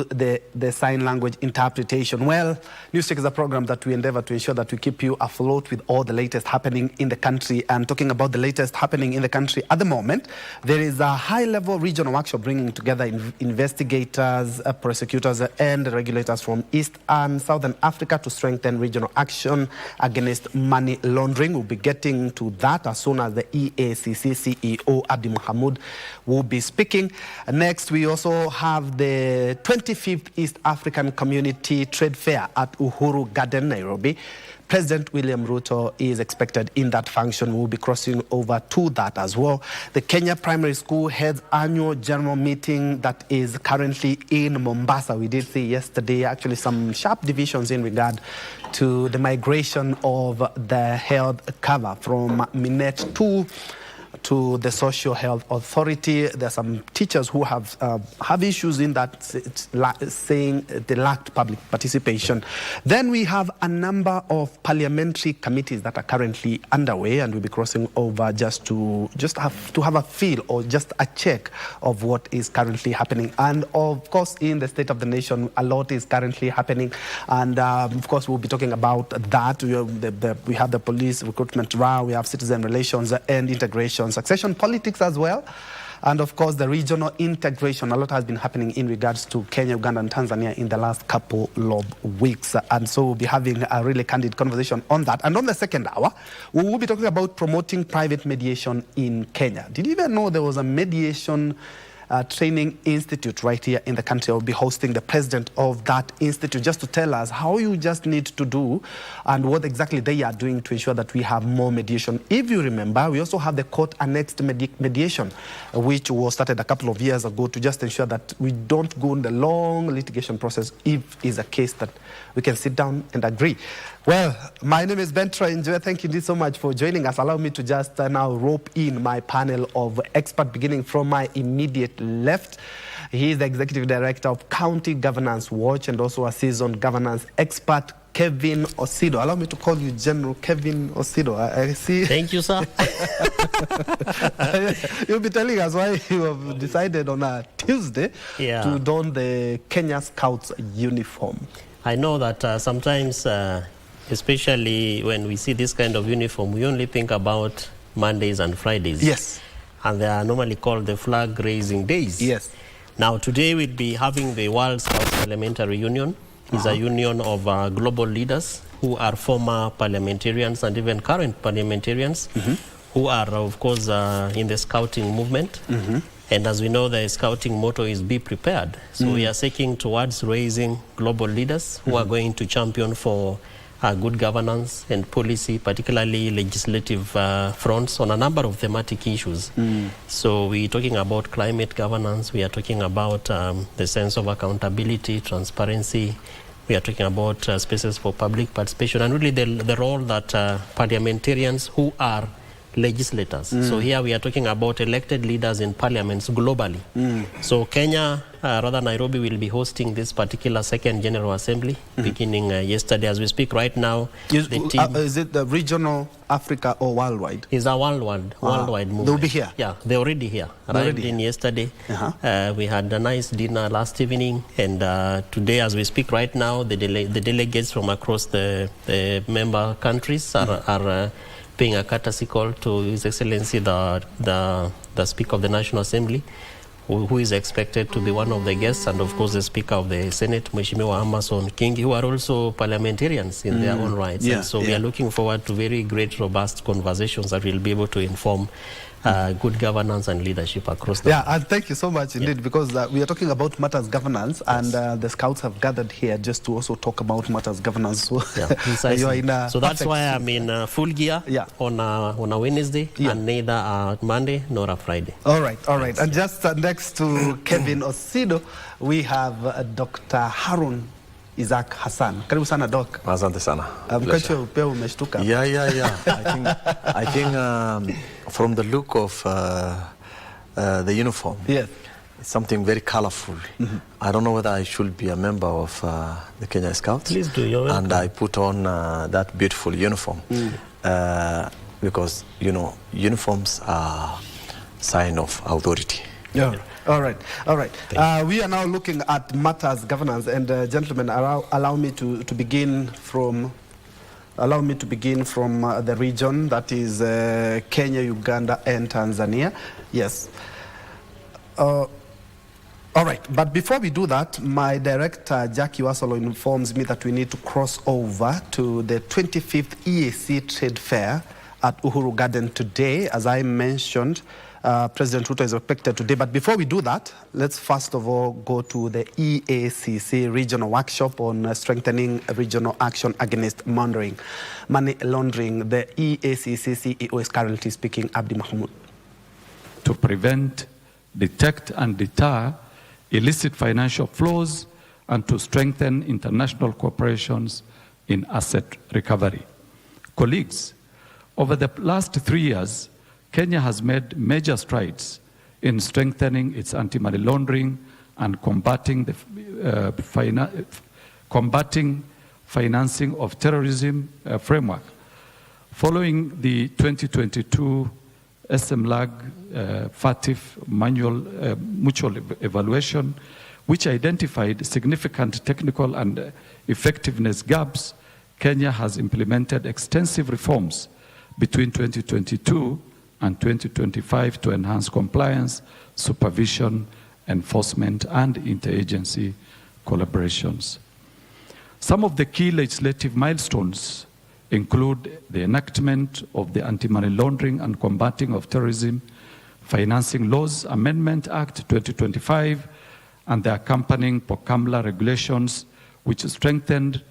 to the sign language interpretation. Well, Newscheck is a program that we endeavor to ensure that we keep you afloat with all the latest happening in the country. And talking about the latest happening in the country at the moment, there is a high-level regional workshop bringing together investigators, prosecutors, and regulators from East and Southern Africa to strengthen regional action against money laundering. We'll be getting to that as soon as the EACC CEO Abdi Mohamud will be speaking. Next, we also have the 25th East African Community Trade Fair at Uhuru Garden, Nairobi. President William Ruto is expected in that function. We'll be crossing over to that as well. The Kenya Primary School Heads Annual General Meeting that is currently in Mombasa. We did see yesterday actually some sharp divisions in regard to the migration of the health cover from Minet to the Social Health Authority. There are some teachers who have issues in that, saying they lacked public participation. Then we have a number of parliamentary committees that are currently underway, and we'll be crossing over just to have a feel or just a check of what is currently happening. And of course, in the state of the nation, a lot is currently happening, and of course, we'll be talking about that. We have the police recruitment row, we have citizen relations and integration, succession politics as well, and of course the regional integration. A lot has been happening in regards to Kenya, Uganda and Tanzania in the last couple of weeks, and so we'll be having a really candid conversation on that. And on the second hour, we will be talking about promoting private mediation in Kenya. Did you even know there was a mediation training institute right here in the country? I'll be hosting the president of that institute just to tell us how you just need to do and what exactly they are doing to ensure that we have more mediation. If you remember, we also have the court annexed mediation, which was started a couple of years ago to just ensure that we don't go in the long litigation process if it's a case that we can sit down and agree. Well, my name is Njue. Thank you so much for joining us. Allow me to just now rope in my panel of experts, beginning from my immediate left. He is the Executive Director of County Governance Watch and also a seasoned governance expert, Kevin Osido. Allow me to call you General Kevin Osido. I see. Thank you, sir. You'll be telling us why you have decided on a Tuesday to don the Kenya Scouts uniform. I know that sometimes, especially when we see this kind of uniform, we only think about Mondays and Fridays. Yes. And they are normally called the flag raising days. Yes. Now today we'll be having the World Scouts Parliamentary Union. It's a union of global leaders who are former parliamentarians and even current parliamentarians who are, of course, in the scouting movement. And as we know, the scouting motto is be prepared. So we are seeking towards raising global leaders who are going to champion for good governance and policy, particularly legislative fronts on a number of thematic issues. So we're talking about climate governance, we are talking about the sense of accountability, transparency, we are talking about spaces for public participation, and really the role that parliamentarians who are legislators. So here we are talking about elected leaders in parliaments globally. So Kenya, rather Nairobi, will be hosting this particular second General Assembly beginning yesterday. As we speak right now, the team, is it the regional Africa or worldwide? It's a worldwide movement. They'll be here? Yeah, they're already here. Arrived in yesterday. We had a nice dinner last evening, and today, as we speak right now, the delegates from across the member countries are paying a courtesy call to His Excellency the Speaker of the National Assembly, who is expected to be one of the guests, and of course the Speaker of the Senate, Mheshimiwa Amason Kingi, who are also parliamentarians in their own rights. And so we are looking forward to very great, robust conversations that will be able to inform good governance and leadership across the world. And thank you so much indeed, because we are talking about matters governance, and the Scouts have gathered here just to also talk about matters governance. So, you are in so that's why I'm in full gear on a Wednesday, and neither a Monday nor a Friday. All right. And just next to Kevin Osido, we have Dr. Harun Isaac Hassan. Karibu sana Doc. Asante sana. Mkacho pia umeshtuka. Yeah. I think from the look of the uniform, it's something very colorful. I don't know whether I should be a member of the Kenya Scouts. Please do. You're welcome. And I put on that beautiful uniform because, you know, uniforms are sign of authority. All right, all right. We are now looking at matters governance, and gentlemen, allow me to begin from. Allow me to begin from the region that is Kenya, Uganda, and Tanzania. Yes. All right, but before we do that, my director, Jackie Wasolo, informs me that we need to cross over to the 25th EAC Trade Fair at Uhuru Garden today. As I mentioned, President Ruto is expected today. But before we do that, let's first of all go to the EACC regional workshop on strengthening regional action against money laundering. The EACC CEO is currently speaking, Abdi Mahmoud. To prevent, detect and deter illicit financial flows and to strengthen international cooperations in asset recovery. Colleagues, over the last 3 years, Kenya has made major strides in strengthening its anti-money laundering and combating financing of terrorism framework. Following the 2022 SMLAG FATF mutual evaluation, which identified significant technical and effectiveness gaps, Kenya has implemented extensive reforms between 2022 and 2025 to enhance compliance, supervision, enforcement, and interagency collaborations. Some of the key legislative milestones include the enactment of the Anti-Money Laundering and Combating of Terrorism Financing Laws Amendment Act 2025 and the accompanying POCAMLA regulations, which strengthened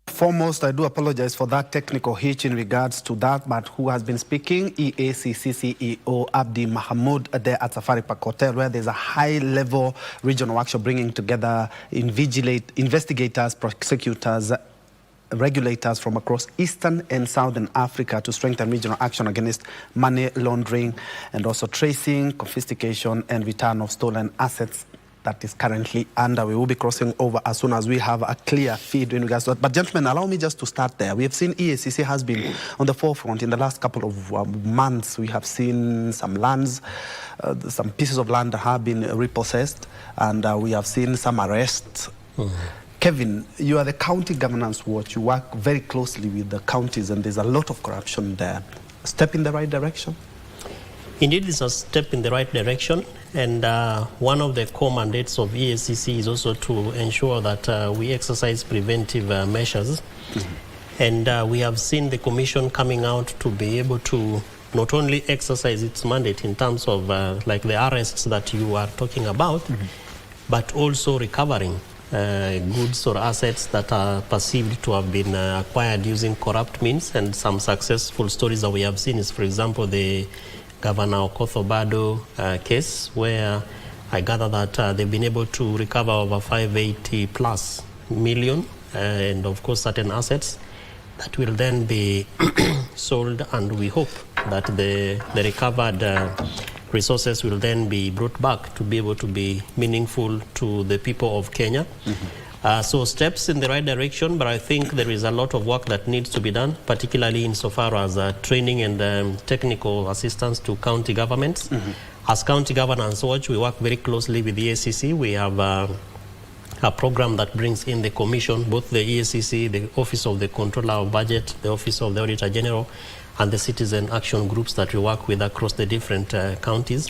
Foremost, I do apologize for that technical hitch in regards to that, but who has been speaking? EACC CEO Abdi Mahmoud there at Safari Park Hotel, where there's a high-level regional workshop bringing together investigators, prosecutors, regulators from across Eastern and Southern Africa to strengthen regional action against money laundering and also tracing, confiscation, and return of stolen assets that is currently under. We will be crossing over as soon as we have a clear feed in regards to that. But gentlemen, allow me just to start there. We have seen EACC has been on the forefront in the last couple of months. We have seen some lands, some pieces of land that have been repossessed, and we have seen some arrests. Kevin, you are the county governance watch. You work very closely with the counties, and there's a lot of corruption there. A step in the right direction? Indeed, it's a step in the right direction, and one of the core mandates of EACC is also to ensure that we exercise preventive measures. And we have seen the Commission coming out to be able to not only exercise its mandate in terms of like the arrests that you are talking about, but also recovering goods or assets that are perceived to have been acquired using corrupt means. And some successful stories that we have seen is, for example, the Governor Okoth Obado case, where I gather that they've been able to recover over 580+ million and of course certain assets that will then be sold, and we hope that the recovered resources will then be brought back to be able to be meaningful to the people of Kenya. So steps in the right direction, but I think there is a lot of work that needs to be done, particularly insofar as training and technical assistance to county governments. As County Governance Watch, we work very closely with the EACC. We have a program that brings in the Commission, both the EACC, the Office of the Controller of Budget, the Office of the Auditor General, and the citizen action groups that we work with across the different counties.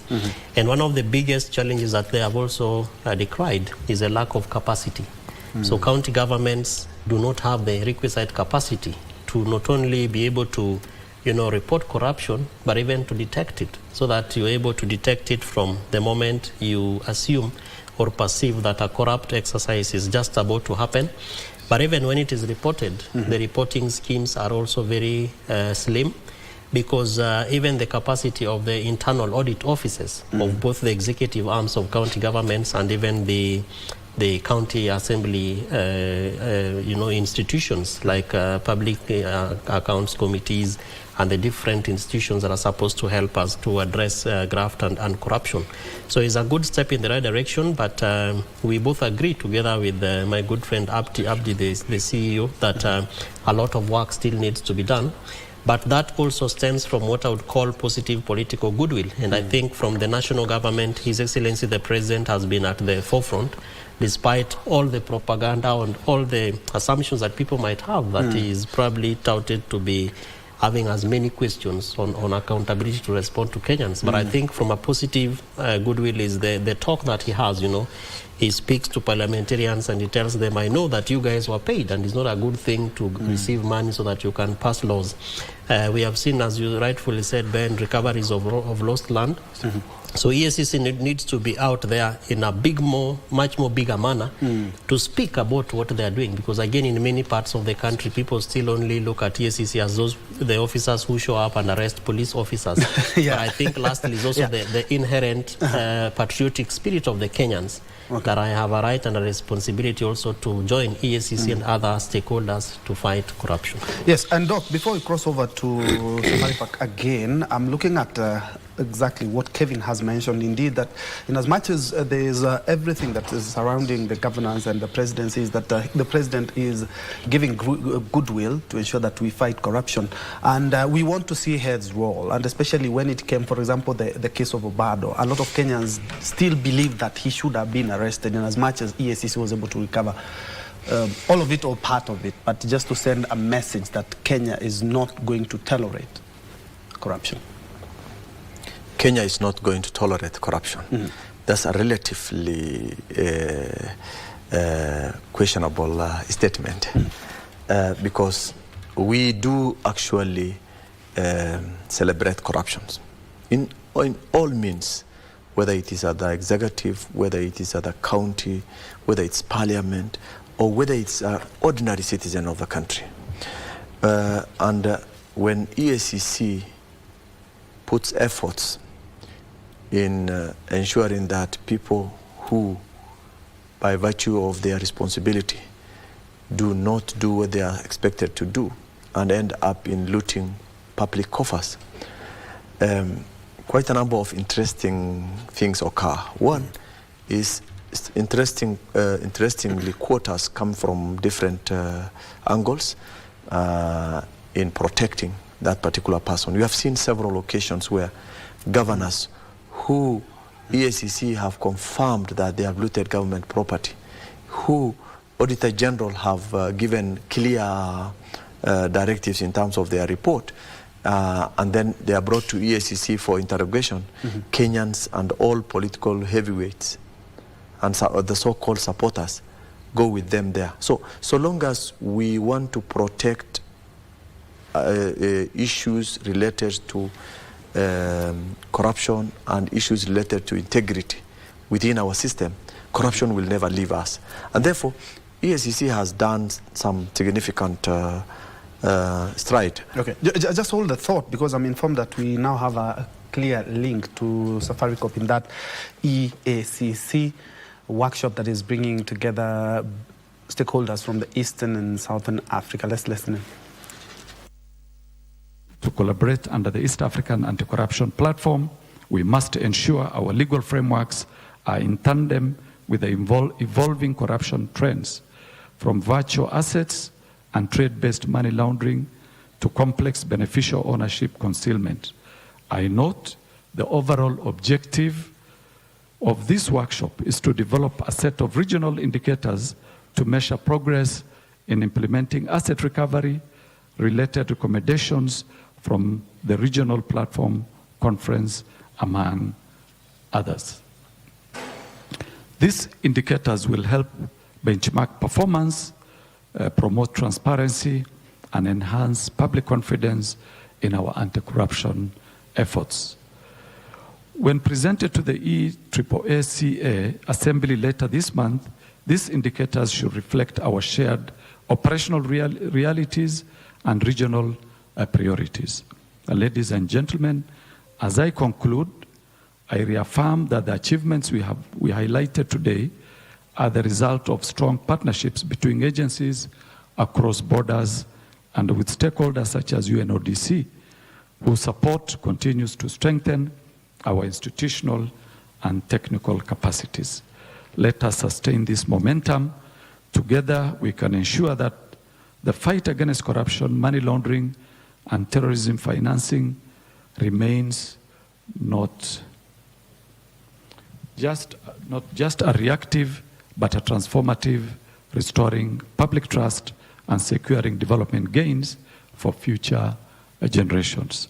And one of the biggest challenges that they have also decried is a lack of capacity. So county governments do not have the requisite capacity to not only be able to, report corruption, but even to detect it, so that you're able to detect it from the moment you assume or perceive that a corrupt exercise is just about to happen. But even when it is reported, the reporting schemes are also very slim, because even the capacity of the internal audit offices of both the executive arms of county governments and even the the county assembly, institutions like public accounts committees and the different institutions that are supposed to help us to address graft and corruption. So it's a good step in the right direction, but we both agree together with my good friend Abdi, the CEO, that a lot of work still needs to be done. But that also stems from what I would call positive political goodwill. And I think from the national government, His Excellency the President has been at the forefront, despite all the propaganda and all the assumptions that people might have, that he is probably touted to be having as many questions on accountability to respond to Kenyans. But I think from a positive goodwill is the talk that he has, He speaks to parliamentarians and he tells them, I know that you guys were paid and it's not a good thing to receive money so that you can pass laws. We have seen, as you rightfully said, Ben, recoveries of lost land. So EACC needs to be out there in a much more bigger manner to speak about what they are doing. Because again, in many parts of the country, people still only look at EACC as the officers who show up and arrest police officers. But I think lastly is also the inherent patriotic spirit of the Kenyans. That I have a right and a responsibility also to join EACC and other stakeholders to fight corruption. Yes, and Doc, before we cross over to Safari Park again, I'm looking at exactly what Kevin has mentioned. Indeed, that in as much as there is everything that is surrounding the governance and the presidency, is that the president is giving goodwill to ensure that we fight corruption. And we want to see heads roll, and especially when it came, for example, the case of Obado. A lot of Kenyans still believe that he should have been arrested in as much as EACC was able to recover all of it or part of it, but just to send a message that Kenya is not going to tolerate corruption. Kenya is not going to tolerate corruption. That's a relatively questionable statement because we do actually celebrate corruptions in all means, whether it is at the executive, whether it is at the county, whether it's parliament, or whether it's an ordinary citizen of the country. When EACC puts efforts in ensuring that people who, by virtue of their responsibility, do not do what they are expected to do and end up in looting public coffers, quite a number of interesting things occur. One is interestingly, quotas come from different angles in protecting that particular person. We have seen several occasions where governors who EACC have confirmed that they have looted government property, who Auditor General have given clear directives in terms of their report, and then they are brought to EACC for interrogation. Kenyans and all political heavyweights and the so-called supporters go with them there. So long as we want to protect issues related to corruption and issues related to integrity within our system, corruption will never leave us. And therefore, EACC has done some significant stride. Okay, just hold the thought, because I'm informed that we now have a clear link to Safaricom in that EACC workshop that is bringing together stakeholders from the Eastern and Southern Africa. Let's listen in. To collaborate under the East African Anti-Corruption Platform, we must ensure our legal frameworks are in tandem with the evolving corruption trends, from virtual assets and trade-based money laundering to complex beneficial ownership concealment. I note the overall objective of this workshop is to develop a set of regional indicators to measure progress in implementing asset recovery related recommendations from the regional platform conference, among others. These indicators will help benchmark performance, promote transparency, and enhance public confidence in our anti-corruption efforts. When presented to the EAACA Assembly later this month, these indicators should reflect our shared operational realities and regional priorities. Ladies and gentlemen, as I conclude, I reaffirm that the achievements we highlighted today are the result of strong partnerships between agencies across borders and with stakeholders such as UNODC, whose support continues to strengthen our institutional and technical capacities. Let us sustain this momentum. Together, we can ensure that the fight against corruption, money laundering, and terrorism financing remains not just a reactive, but a transformative, restoring public trust and securing development gains for future generations.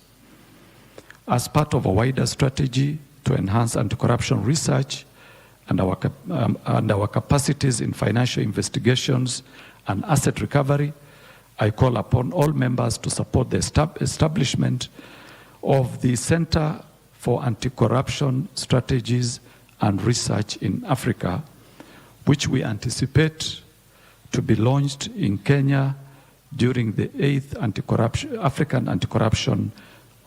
As part of a wider strategy to enhance anti-corruption research and our capacities in financial investigations and asset recovery, I call upon all members to support the establishment of the Center for Anti-Corruption Strategies and Research in Africa, which we anticipate to be launched in Kenya during the 8th African Anti-Corruption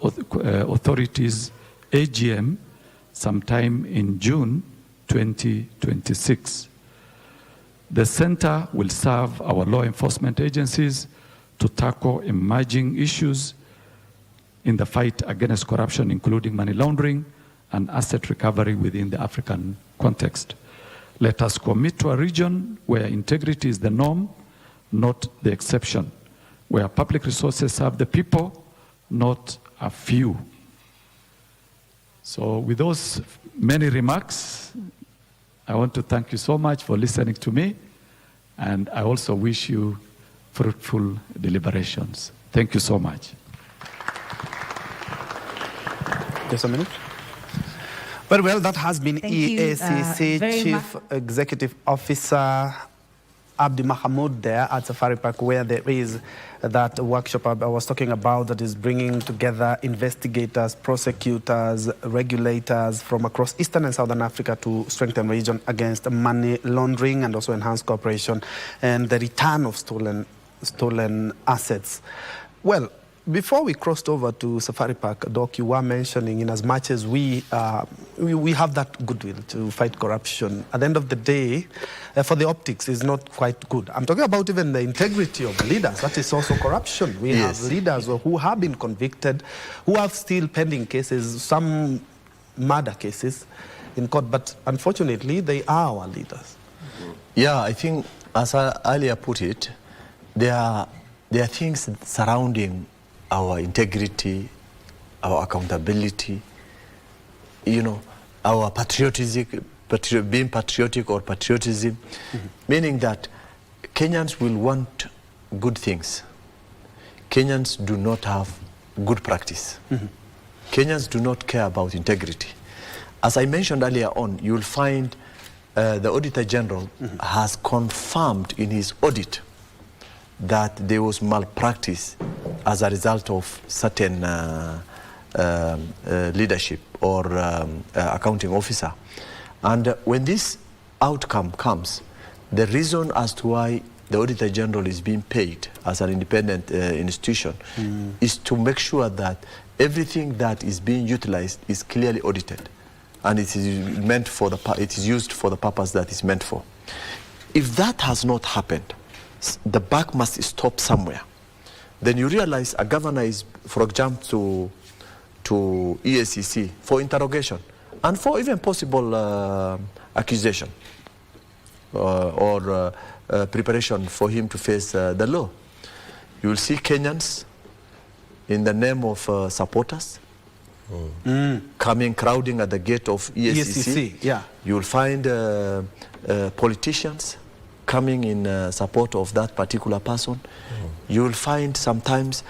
Authorities AGM sometime in June 2026. The center will serve our law enforcement agencies to tackle emerging issues in the fight against corruption, including money laundering and asset recovery within the African context. Let us commit to a region where integrity is the norm, not the exception, where public resources serve the people, not a few. So with those many remarks, I want to thank you so much for listening to me, and I also wish you fruitful deliberations. Thank you so much. Just a minute. Very well, that has been EACC Chief Executive Officer Abdi Mahamoud there at Safari Park, where there is that workshop I was talking about that is bringing together investigators, prosecutors, regulators from across Eastern and Southern Africa to strengthen the region against money laundering and also enhance cooperation and the return of stolen assets. Well, before we crossed over to Safari Park, Doc, you were mentioning, in as much as we have that goodwill to fight corruption, at the end of the day, for the optics, is not quite good. I'm talking about even the integrity of leaders. That is also corruption. We have leaders who have been convicted, who have still pending cases, some murder cases in court, but unfortunately, they are our leaders. Yeah, I think, as I earlier put it, there are things surrounding our integrity, our accountability, you know, our being patriotic or patriotism, meaning that Kenyans will want good things. Kenyans do not have good practice. Kenyans do not care about integrity. As I mentioned earlier on, you'll find the Auditor General has confirmed in his audit that there was malpractice as a result of certain leadership or accounting officer. And when this outcome comes, the reason as to why the Auditor General is being paid as an independent institution is to make sure that everything that is being utilized is clearly audited and it is meant for it is used for the purpose that it's meant for. If that has not happened, the buck must stop somewhere. Then you realize a governor is, for example, to EACC for interrogation and for even possible accusation or preparation for him to face the law. You will see Kenyans in the name of supporters crowding at the gate of EACC. Yeah. You will find politicians coming in support of that particular person. You will find sometimes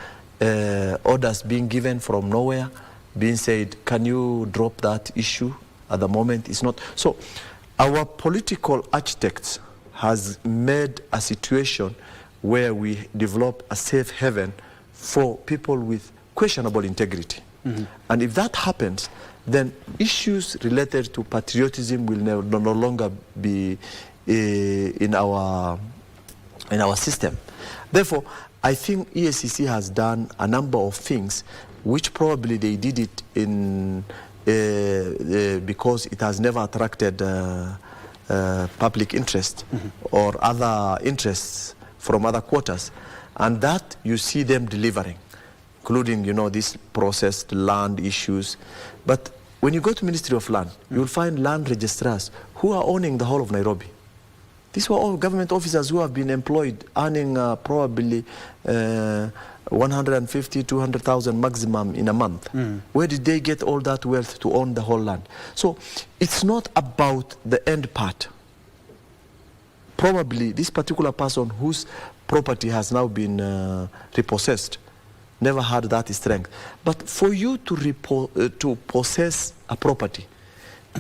orders being given from nowhere, being said, can you drop that issue at the moment? It's not. So our political architects has made a situation where we develop a safe haven for people with questionable integrity. And if that happens, then issues related to patriotism will no longer be in our system. Therefore, I think EACC has done a number of things which probably they did it in because it has never attracted public interest or other interests from other quarters, and that you see them delivering, including, these processed land issues. But when you go to Ministry of Land, you'll find land registrars who are owning the whole of Nairobi. These were all government officers who have been employed, earning probably 150, 200,000 maximum in a month. Where did they get all that wealth to own the whole land? So it's not about the end part. Probably this particular person whose property has now been repossessed never had that strength. But for you to possess a property,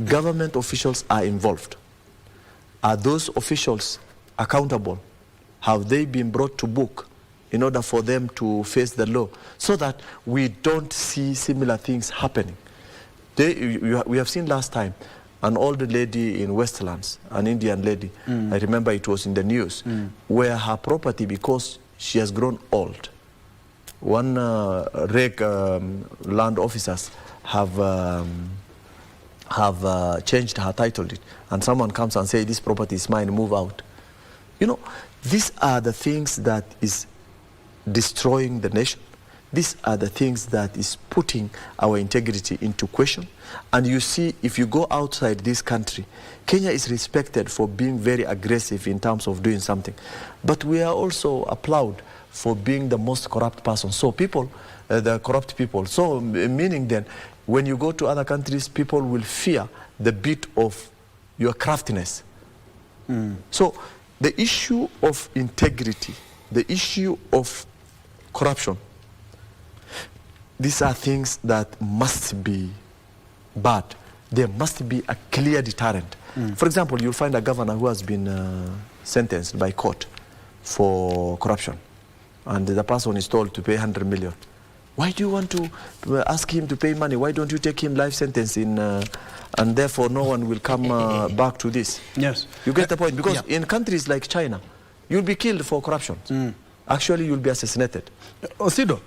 government officials are involved. Are those officials accountable? Have they been brought to book in order for them to face the law, so that we don't see similar things happening? We have seen last time an old lady in Westlands, an Indian lady, I remember it was in the news, where her property, because she has grown old, one land officers have changed her title deed, and someone comes and says, this property is mine, move out. These are the things that is destroying the nation. These are the things that is putting our integrity into question. And you see, if you go outside this country, Kenya is respected for being very aggressive in terms of doing something. But we are also applauded for being the most corrupt person. So people, the corrupt people. So meaning then, when you go to other countries, people will fear the bit of your craftiness. So the issue of integrity, the issue of corruption, these are things that must be bad. There must be a clear deterrent. For example, you'll find a governor who has been sentenced by court for corruption, and the person is told to pay 100 million. Why do you want to ask him to pay money? Why don't you take him life sentence in, and therefore no one will come back to this? Yes. You get the point? Because in countries like China, you'll be killed for corruption. Actually, you'll be assassinated. Osido,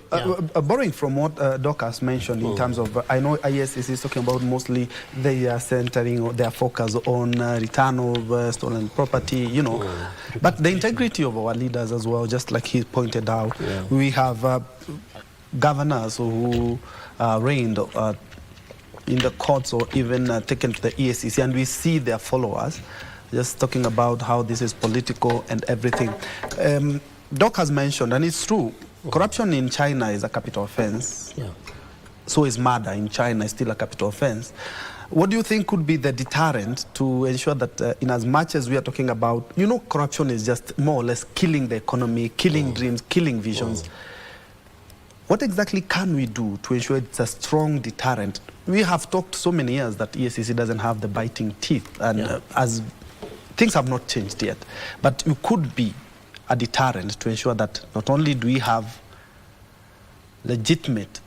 borrowing from what Doc has mentioned in terms of, I know ISS is talking about mostly they are centering their focus on return of stolen property, but the integrity of our leaders as well, just like he pointed out. We have governors who reigned in the courts or even taken to the EACC, and we see their followers just talking about how this is political and everything. Doc has mentioned, and it's true, corruption in China is a capital offense. So is murder in China is still a capital offense. What do you think could be the deterrent to ensure that in as much as we are talking about, corruption is just more or less killing the economy, killing dreams, killing visions. What exactly can we do to ensure it's a strong deterrent? We have talked so many years that EACC doesn't have the biting teeth, and as things have not changed yet, but it could be a deterrent to ensure that not only do we have legitimate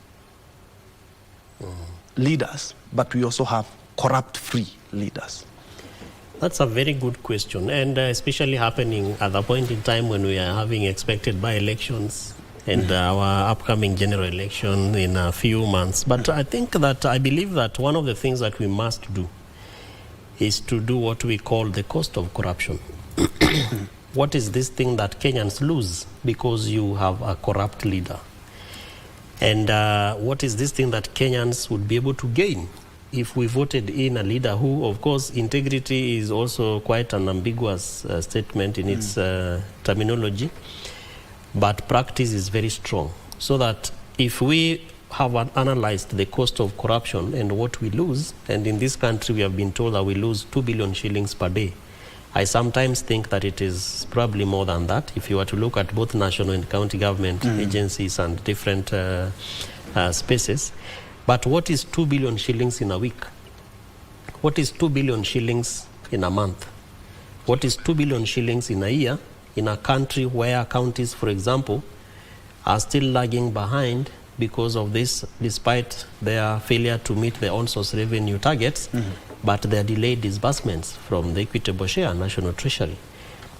leaders, but we also have corrupt-free leaders. That's a very good question, and especially happening at the point in time when we are having expected by-elections and our upcoming general election in a few months. But I believe that one of the things that we must do is to do what we call the cost of corruption. What is this thing that Kenyans lose because you have a corrupt leader? And what is this thing that Kenyans would be able to gain if we voted in a leader who, of course, integrity is also quite an ambiguous statement in its terminology, but practice is very strong. So that if we have analyzed the cost of corruption and what we lose, and in this country we have been told that we lose 2 billion shillings per day, I sometimes think that it is probably more than that if you were to look at both national and county government agencies and different spaces. But what is 2 billion shillings in a week? What is 2 billion shillings in a month? What is 2 billion shillings in a year in a country where counties, for example, are still lagging behind because of this, despite their failure to meet their own source revenue targets, but their delayed disbursements from the equitable share national treasury?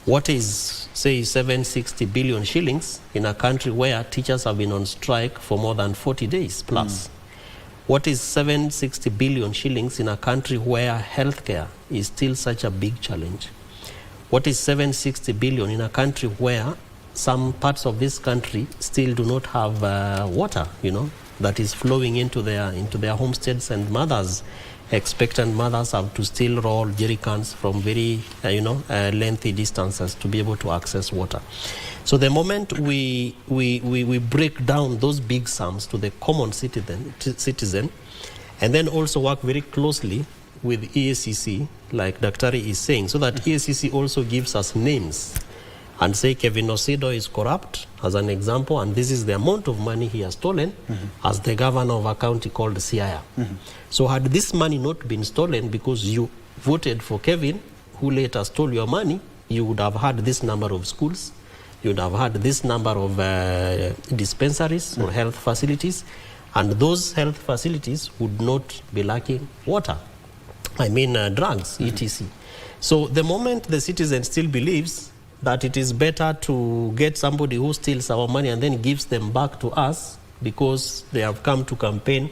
What is, say, 760 billion shillings in a country where teachers have been on strike for more than 40 days plus? What is 760 billion shillings in a country where healthcare is still such a big challenge. What is 760 billion in a country where some parts of this country still do not have water, that is flowing into their homesteads, and mothers, expectant mothers, have to still roll jerry cans from very lengthy distances to be able to access water. So the moment we break down those big sums to the common citizen, and then also work very closely with EACC, like Daktari is saying, so that EACC also gives us names and say Kevin Osido is corrupt, as an example, and this is the amount of money he has stolen as the governor of a county called Siaya. So had this money not been stolen because you voted for Kevin, who later stole your money, you would have had this number of schools, you would have had this number of dispensaries or health facilities, and those health facilities would not be lacking water. I mean drugs, etc. So the moment the citizen still believes that it is better to get somebody who steals our money and then gives them back to us because they have come to campaign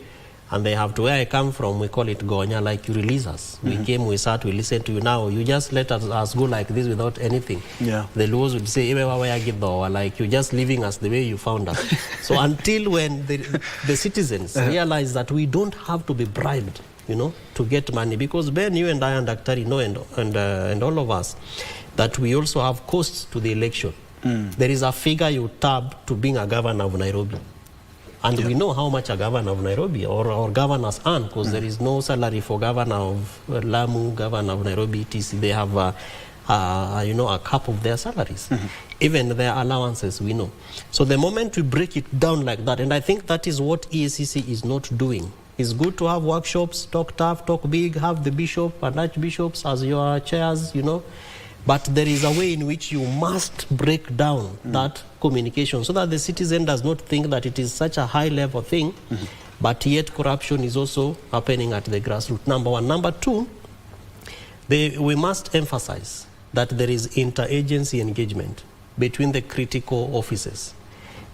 and they have to, where I come from, we call it Gonya, like you release us. We came, we sat, we listened to you. Now you just let us go like this without anything. Yeah. The laws would say, like you're just leaving us the way you found us. So until when the citizens realize that we don't have to be bribed, to get money, because Ben, you and I and Daktari know, and all of us, that we also have costs to the election. There is a figure you tab to being a governor of Nairobi. And we know how much a governor of Nairobi or governors earn, because there is no salary for governor of Lamu, governor of Nairobi, etc. They have a cap of their salaries. Even their allowances, we know. So the moment we break it down like that, and I think that is what EACC is not doing. It's good to have workshops, talk tough, talk big, have the bishop and archbishops as your chairs, But there is a way in which you must break down that communication so that the citizen does not think that it is such a high-level thing, but yet corruption is also happening at the grassroots. Number one. Number two, we must emphasize that there is interagency engagement between the critical offices,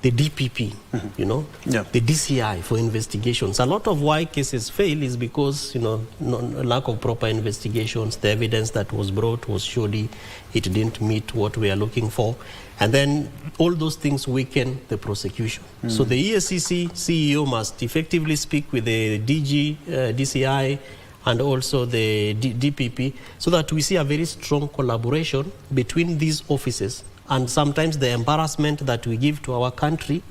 the DPP, the DCI for investigations. A lot of why cases fail is because, lack of proper investigations. The evidence that was brought was shoddy. It didn't meet what we are looking for. And then all those things weaken the prosecution. So the EACC CEO must effectively speak with the DG, DCI, and also the DPP, so that we see a very strong collaboration between these offices. And sometimes the embarrassment that we give to our country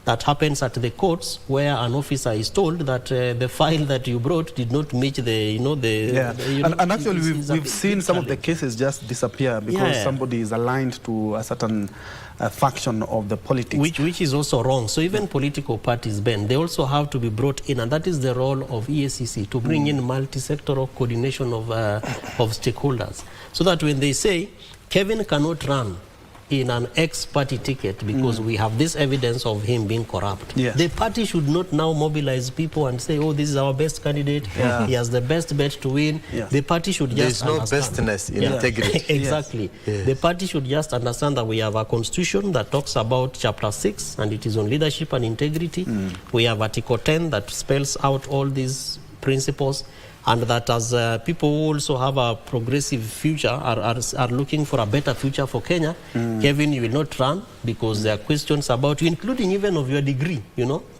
that happens at the courts, where an officer is told that the file that you brought did not meet the, and actually we've seen some of the cases just disappear because somebody is aligned to a certain faction of the politics. Which is also wrong. So even political parties, Ben, they also have to be brought in, and that is the role of EACC, to bring in multi-sectoral coordination of stakeholders, so that when they say Kevin cannot run in an ex-party ticket because we have this evidence of him being corrupt. The party should not now mobilize people and say, oh, this is our best candidate, he has the best bet to win. The party should just understand. There's no bestness in integrity. Exactly. The party should just understand that we have a constitution that talks about chapter 6, and it is on leadership and integrity. We have article 10 that spells out all these principles, and that as people who also have a progressive future are looking for a better future for Kenya, Kevin, you will not run because there are questions about you, including even of your degree,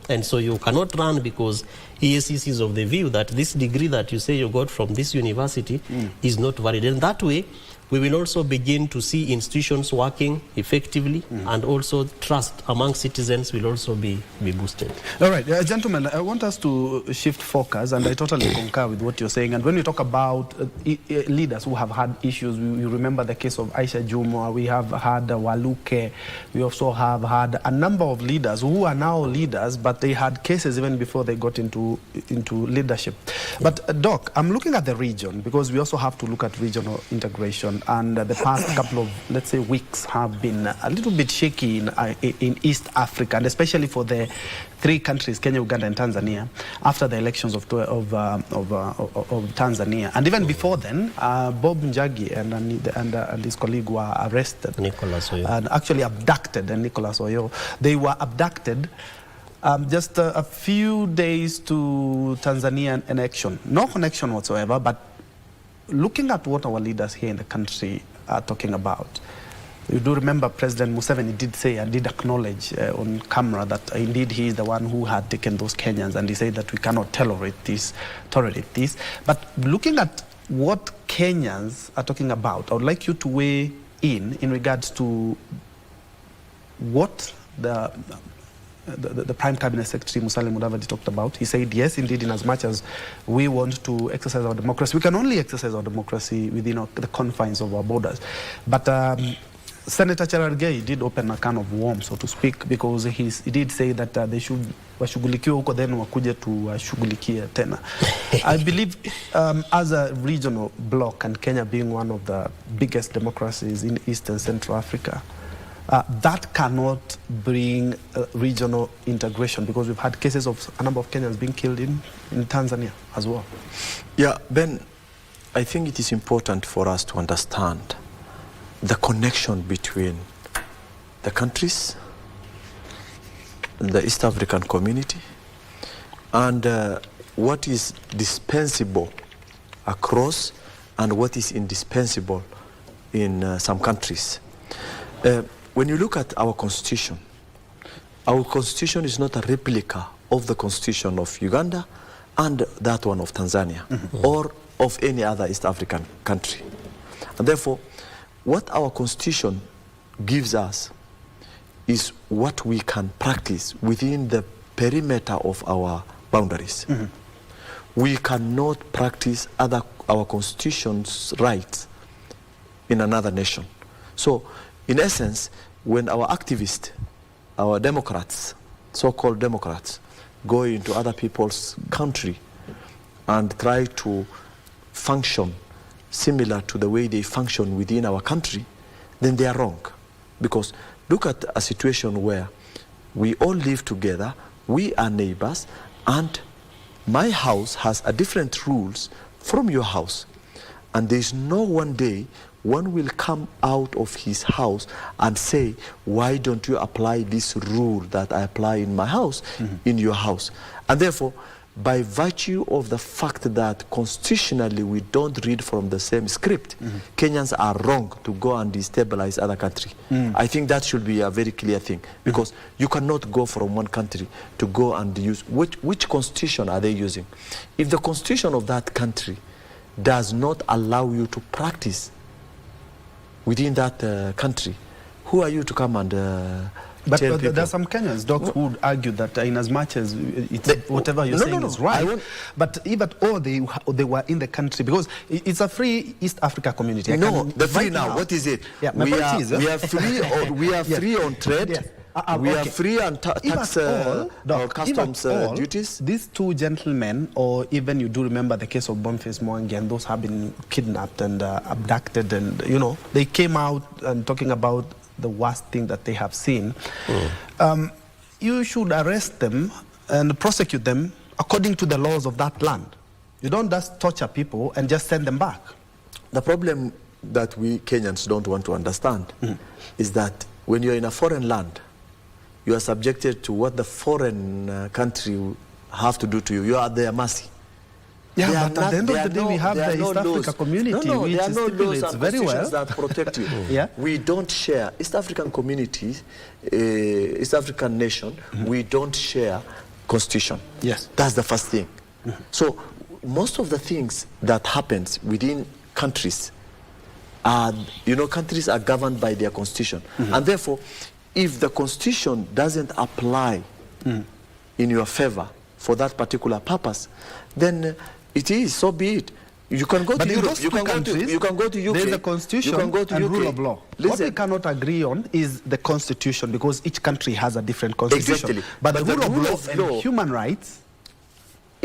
and so you cannot run because EACC is of the view that this degree that you say you got from this university is not valid. And that way, we will also begin to see institutions working effectively, and also trust among citizens will also be boosted. All right, gentlemen, I want us to shift focus, and I totally concur with what you're saying. And when we talk about leaders who have had issues, we remember the case of Aisha Jumwa, we have had Waluke, we also have had a number of leaders who are now leaders, but they had cases even before they got into leadership. But Doc, I'm looking at the region, because we also have to look at regional integration. And the past couple of, let's say, weeks have been a little bit shaky in East Africa, and especially for the three countries, Kenya, Uganda, and Tanzania, after the elections of Tanzania. And even before then, Bob Njagi and his colleague were arrested. Nicholas Oyo. And actually abducted, and Nicholas Oyo. They were abducted just a few days to Tanzanian election. No connection whatsoever, but looking at what our leaders here in the country are talking about, you do remember President Museveni did say and did acknowledge on camera that indeed he is the one who had taken those Kenyans, and he said that we cannot tolerate this. But looking at what Kenyans are talking about, I would like you to weigh in regards to what the Prime Cabinet Secretary Musalia Mudavadi talked about. He said, yes, indeed, in as much as we want to exercise our democracy, we can only exercise our democracy within the confines of our borders. But Senator Cherargei did open a can of worms, so to speak, because he did say that they should washughulikiwe huko then wakuje tuwashughulikie tena. I believe as a regional bloc, and Kenya being one of the biggest democracies in East and Central Africa, that cannot bring regional integration, because we've had cases of a number of Kenyans being killed in Tanzania as well. Yeah, Ben, I think it is important for us to understand the connection between the countries, the East African community, and what is dispensable across and what is indispensable in some countries. When you look at our constitution is not a replica of the constitution of Uganda and that one of Tanzania, or of any other East African country. And therefore, what our constitution gives us is what we can practice within the perimeter of our boundaries. We cannot practice our constitution's rights in another nation. So, in essence, when our activists, our Democrats, so-called Democrats, go into other people's country and try to function similar to the way they function within our country, then they are wrong. Because look at a situation where we all live together, we are neighbors, and my house has a different rules from your house. And there is no one day one will come out of his house and say, why don't you apply this rule that I apply in my house, in your house? And therefore, by virtue of the fact that constitutionally we don't read from the same script, Kenyans are wrong to go and destabilize other country. I think that should be a very clear thing, because you cannot go from one country to go and use, which constitution are they using? If the constitution of that country does not allow you to practice within that country, who are you to come and but there are some Kenyans, Doc, who would argue that in as much as whatever you're saying is right, but even they were in the country, because it's a free East Africa community. The free now, what is it? Yeah, we are free. We are free on trade. Yes. We are free on tax or customs duties. These two gentlemen, or even you do remember the case of Boniface Mwangi, and those have been kidnapped and abducted, and they came out and talking about the worst thing that they have seen. You should arrest them and prosecute them according to the laws of that land. You don't just torture people and just send them back. The problem that we Kenyans don't want to understand is that when you're in a foreign land, you are subjected to what the foreign country have to do to you. You are at their mercy. Yeah, but at the end of the day, we have the East Africa community, which stipulates very well that protect you. We don't share East African communities, East African nation. We don't share constitution. Yes, that's the first thing. So most of the things that happens within countries are, countries are governed by their constitution, and therefore, if the constitution doesn't apply in your favor for that particular purpose, then it is, so be it. You can go to Europe, you can go to UK. There's a constitution and rule of law. What we cannot agree on is the constitution, because each country has a different constitution. Exactly. But the rule of law and human rights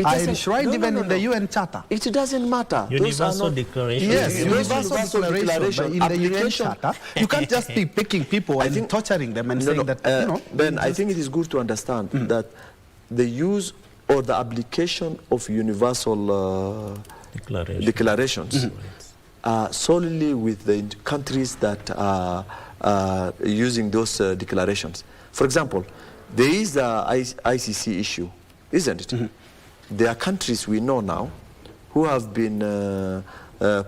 are enshrined even in the UN Charter. It doesn't matter. Universal Declaration. Yes, Universal Declaration. But in the UN Charter, you can't just be picking people and torturing them and saying that, Ben, I think it is good to understand that the use or the application of universal declarations solely with the countries that are using those declarations. For example, there is the ICC issue, isn't it? There are countries we know now who have been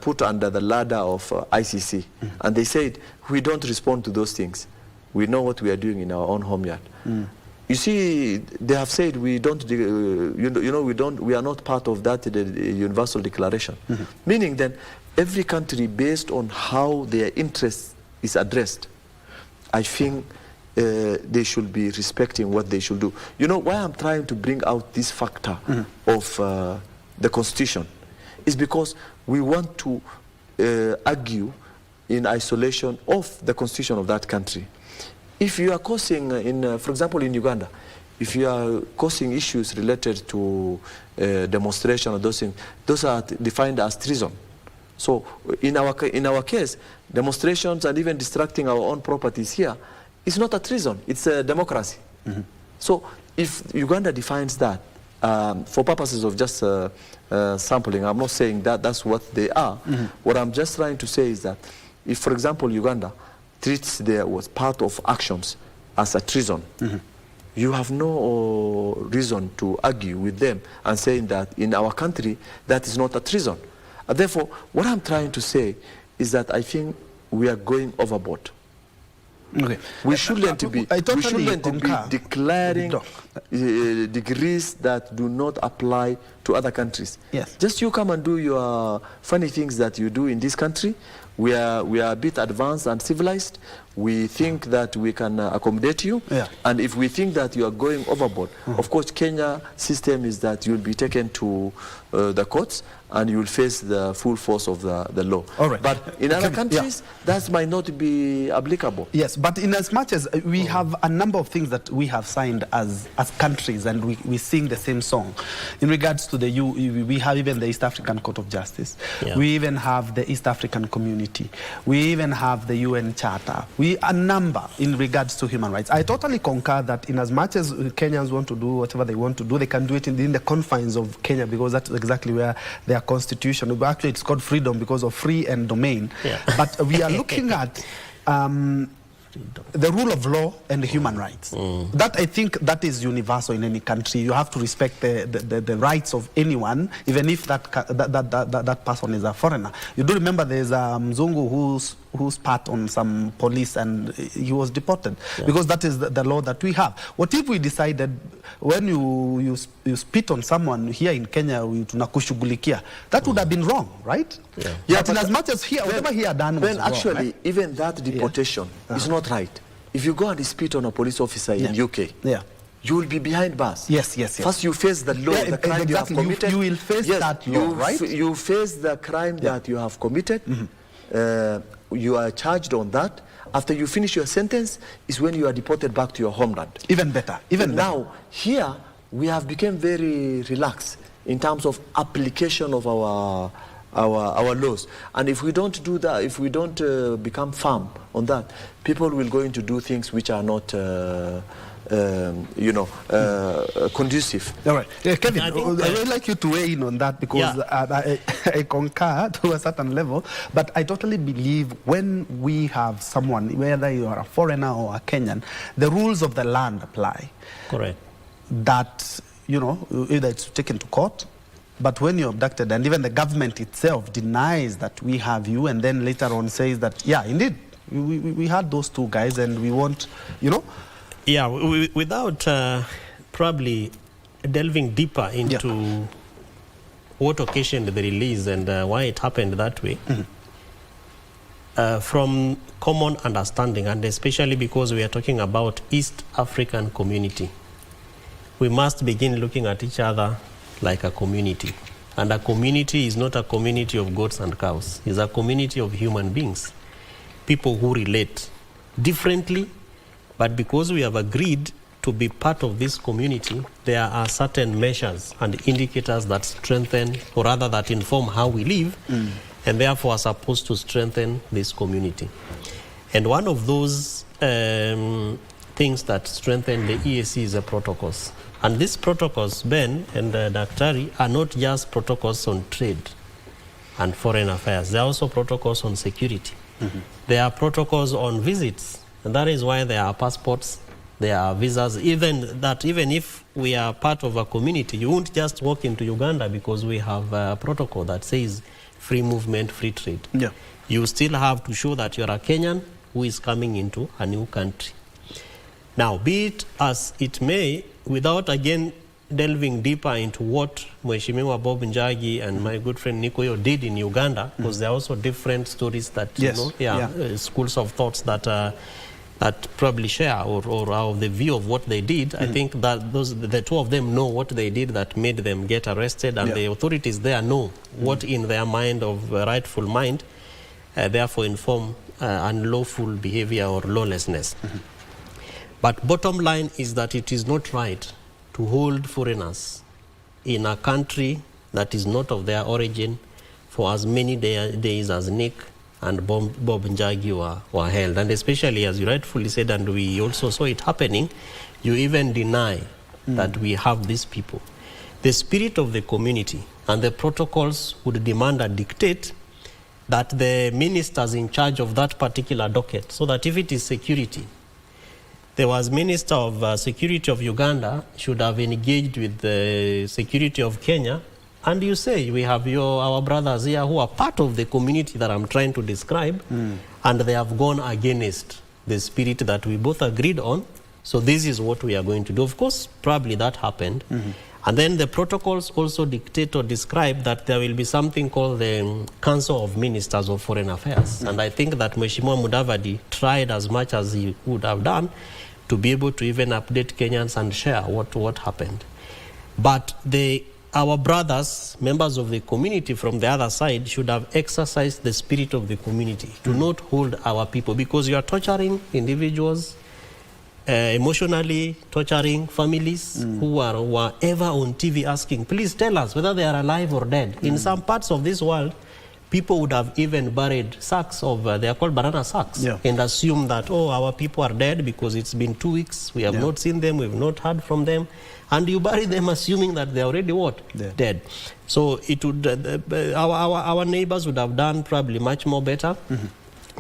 put under the ladder of ICC. And they said, we don't respond to those things. We know what we are doing in our own home yard. You see, they have said we don't, we are not part of that the Universal Declaration. Meaning then, every country, based on how their interest is addressed, I think they should be respecting what they should do. You know, why I'm trying to bring out this factor of the Constitution is because we want to argue in isolation of the Constitution of that country. If you are causing, for example, in Uganda, if you are causing issues related to demonstration or those things, those are defined as treason. So in our case, demonstrations and even distracting our own properties here is not a treason, it's a democracy. So if Uganda defines that, for purposes of just sampling, I'm not saying that that's what they are. What I'm just trying to say is that if, for example, Uganda treats their part of actions as a treason, you have no reason to argue with them and saying that in our country that is not a treason. Therefore, what I'm trying to say is that I think we are going overboard. Okay. We shouldn't be declaring degrees that do not apply to other countries. Yes. Just you come and do your funny things that you do in this country. We are a bit advanced and civilized. We think that we can accommodate you. Yeah. And if we think that you are going overboard, of course, Kenya system is that you'll be taken to the courts and you will face the full force of the law. All right. But in other countries, that might not be applicable. Yes, but in as much as we have a number of things that we have signed as countries, and we sing the same song. In regards to we have even the East African Court of Justice. Yeah. We even have the East African Community. We even have the UN Charter. A number in regards to human rights. I totally concur that in as much as Kenyans want to do whatever they want to do, they can do it in the confines of Kenya, because that's exactly where their constitution, actually it's called freedom because of free and domain. Yeah. But we are looking at the rule of law and human rights. That, I think, that is universal in any country. You have to respect the rights of anyone, even if that person is a foreigner. You do remember there's a Mzungu who spat on some police and he was deported, because that is the law that we have. What if we decided when you spit on someone here in Kenya, tunakushughulikia? That would have been wrong, right? Yeah. But in as much as here, whatever he had done was wrong, actually, right? Even that deportation is not right. If you go and spit on a police officer in UK, you will be behind bars. Yes. First you face the law, the crime you have committed. You will face that law, right? You face the crime that you have committed. You are charged on that. After you finish your sentence is when you are deported back to your homeland. Even better. Now, here, we have become very relaxed in terms of application of our laws. And if we don't do that, if we don't become firm on that, people will go into do things which are not conducive. All right. Kevin, I would like you to weigh in on that, because I concur to a certain level, but I totally believe when we have someone, whether you are a foreigner or a Kenyan, the rules of the land apply. Correct. That, either it's taken to court, but when you're abducted, and even the government itself denies that we have you, and then later on says that, yeah, indeed, we had those two guys and we want, Yeah, without probably delving deeper into what occasioned the release and why it happened that way, from common understanding, and especially because we are talking about East African community, we must begin looking at each other like a community. And a community is not a community of goats and cows. It's a community of human beings, people who relate differently. But because we have agreed to be part of this community, there are certain measures and indicators that strengthen, or rather that inform how we live, and therefore are supposed to strengthen this community. And one of those things that strengthen the EAC is the protocols. And these protocols, Ben and Daktari, are not just protocols on trade and foreign affairs. There are also protocols on security. There are protocols on visits. And that is why there are passports, there are visas. Even if we are part of a community, you won't just walk into Uganda because we have a protocol that says free movement, free trade. Yeah. You still have to show that you're a Kenyan who is coming into a new country. Now, be it as it may, without again delving deeper into what Mheshimiwa Bob Njagi and my good friend Nikoyo did in Uganda, because there are also different stories that, schools of thoughts that that probably share or have the view of what they did. I think that the two of them know what they did that made them get arrested, and the authorities there know what in their mind of rightful mind therefore inform unlawful behavior or lawlessness. But bottom line is that it is not right to hold foreigners in a country that is not of their origin for as many days as Nick and Bob Njagi were held. And especially, as you rightfully said, and we also saw it happening, you even deny that we have these people. The spirit of the community and the protocols would demand and dictate that the ministers in charge of that particular docket, so that if it is security, there was Minister of Security of Uganda should have engaged with the security of Kenya. And you say, we have our brothers here who are part of the community that I'm trying to describe, and they have gone against the spirit that we both agreed on. So this is what we are going to do. Of course, probably that happened. And then the protocols also dictate or describe that there will be something called the Council of Ministers of Foreign Affairs. And I think that Mheshimiwa Mudavadi tried as much as he would have done to be able to even update Kenyans and share what happened. But our brothers, members of the community from the other side, should have exercised the spirit of the community to not hold our people, because you are torturing individuals, emotionally torturing families who are ever on TV asking, please tell us whether they are alive or dead. In some parts of this world, people would have even buried sacks of, they are called banana sacks, and assume that, oh, our people are dead because it's been 2 weeks, we have not seen them, we've not heard from them. And you bury them assuming that they're already what? Dead. So it would, our neighbors would have done probably much more better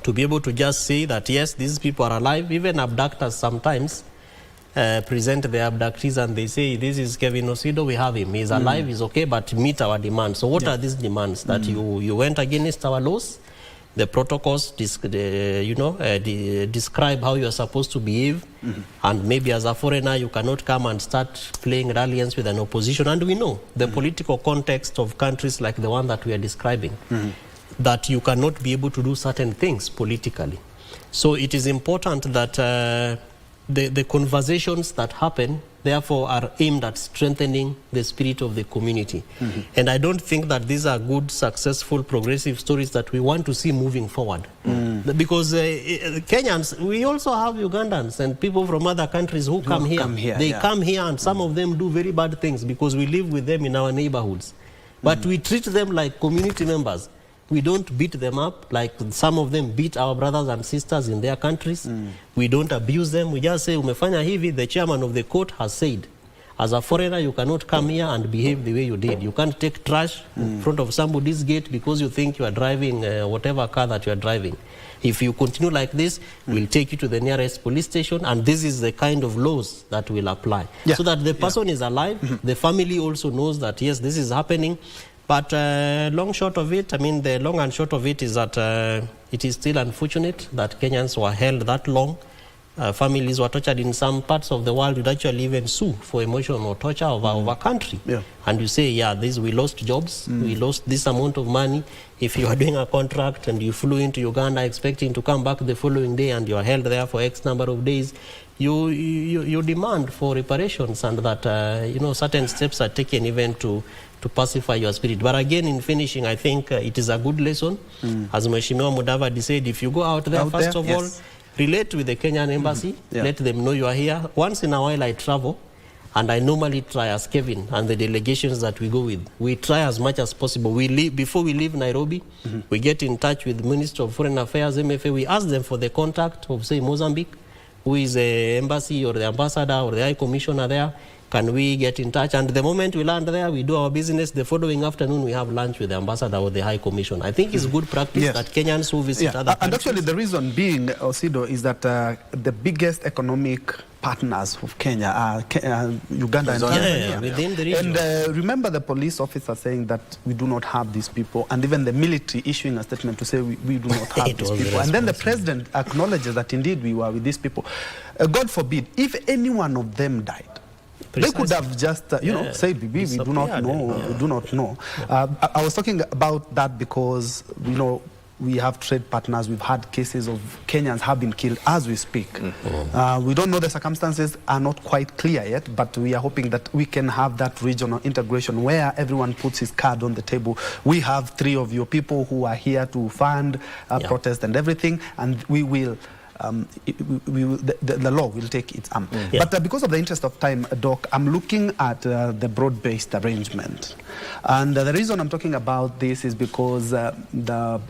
to be able to just say that, yes, these people are alive. Even abductors sometimes present the abductees and they say, this is Kevin Osido, we have him, he's alive, he's okay, but meet our demands. So what are these demands? That you went against our laws, the protocols describe how you are supposed to behave, and maybe as a foreigner you cannot come and start playing ralliance with an opposition. And we know the political context of countries like the one that we are describing, that you cannot be able to do certain things politically. So it is important that the conversations that happen, therefore, are aimed at strengthening the spirit of the community. And I don't think that these are good, successful, progressive stories that we want to see moving forward. Because Kenyans, we also have Ugandans and people from other countries who come here. They come here, and some of them do very bad things because we live with them in our neighborhoods. But we treat them like community members. We don't beat them up like some of them beat our brothers and sisters in their countries. We don't abuse them. We just say, umefanya hivi, the chairman of the court has said, as a foreigner, you cannot come here and behave the way you did. You can't take trash in front of somebody's gate because you think you are driving whatever car that you are driving. If you continue like this, we'll take you to the nearest police station, and this is the kind of laws that will apply. So that the person is alive, the family also knows that, yes, this is happening. But long short of it, I mean, the long and short of it is that it is still unfortunate that Kenyans were held that long. Families were tortured in some parts of the world. Would actually even sue for emotional torture of our country. And you say, we lost jobs, we lost this amount of money. If you are doing a contract and you flew into Uganda expecting to come back the following day and you are held there for X number of days, you demand for reparations, and that certain steps are taken even to pacify your spirit. But again, in finishing, I think it is a good lesson. As Mheshimiwa Mudavadi said, if you go out there, first of all, relate with the Kenyan embassy, let them know you are here. Once in a while I travel, and I normally try, as Kevin and the delegations that we go with, we try as much as possible. Before we leave Nairobi, we get in touch with the Minister of Foreign Affairs, MFA. We ask them for the contact of, say, Mozambique, who is the embassy or the ambassador or the high commissioner there. Can we get in touch? And the moment we land there, we do our business. The following afternoon, we have lunch with the ambassador or the high commissioner. I think it's good practice that Kenyans who visit other countries. And actually, the reason being, Osido, is that the biggest economic partners of Kenya are Uganda and Tanzania. Within the region. And remember the police officer saying that we do not have these people, and even the military issuing a statement to say we do not have these people. And then the president acknowledges that indeed we were with these people. God forbid, if any one of them died, Precisely. They could have just, said, we do not know, we do not know. I was talking about that because, we have trade partners. We've had cases of Kenyans have been killed as we speak. We don't know, the circumstances are not quite clear yet, but we are hoping that we can have that regional integration where everyone puts his card on the table. We have 3 of your people who are here to fund protest and everything, and we will. The law will take its arm. But because of the interest of time, Doc, I'm looking at the broad-based arrangement. And the reason I'm talking about this is because the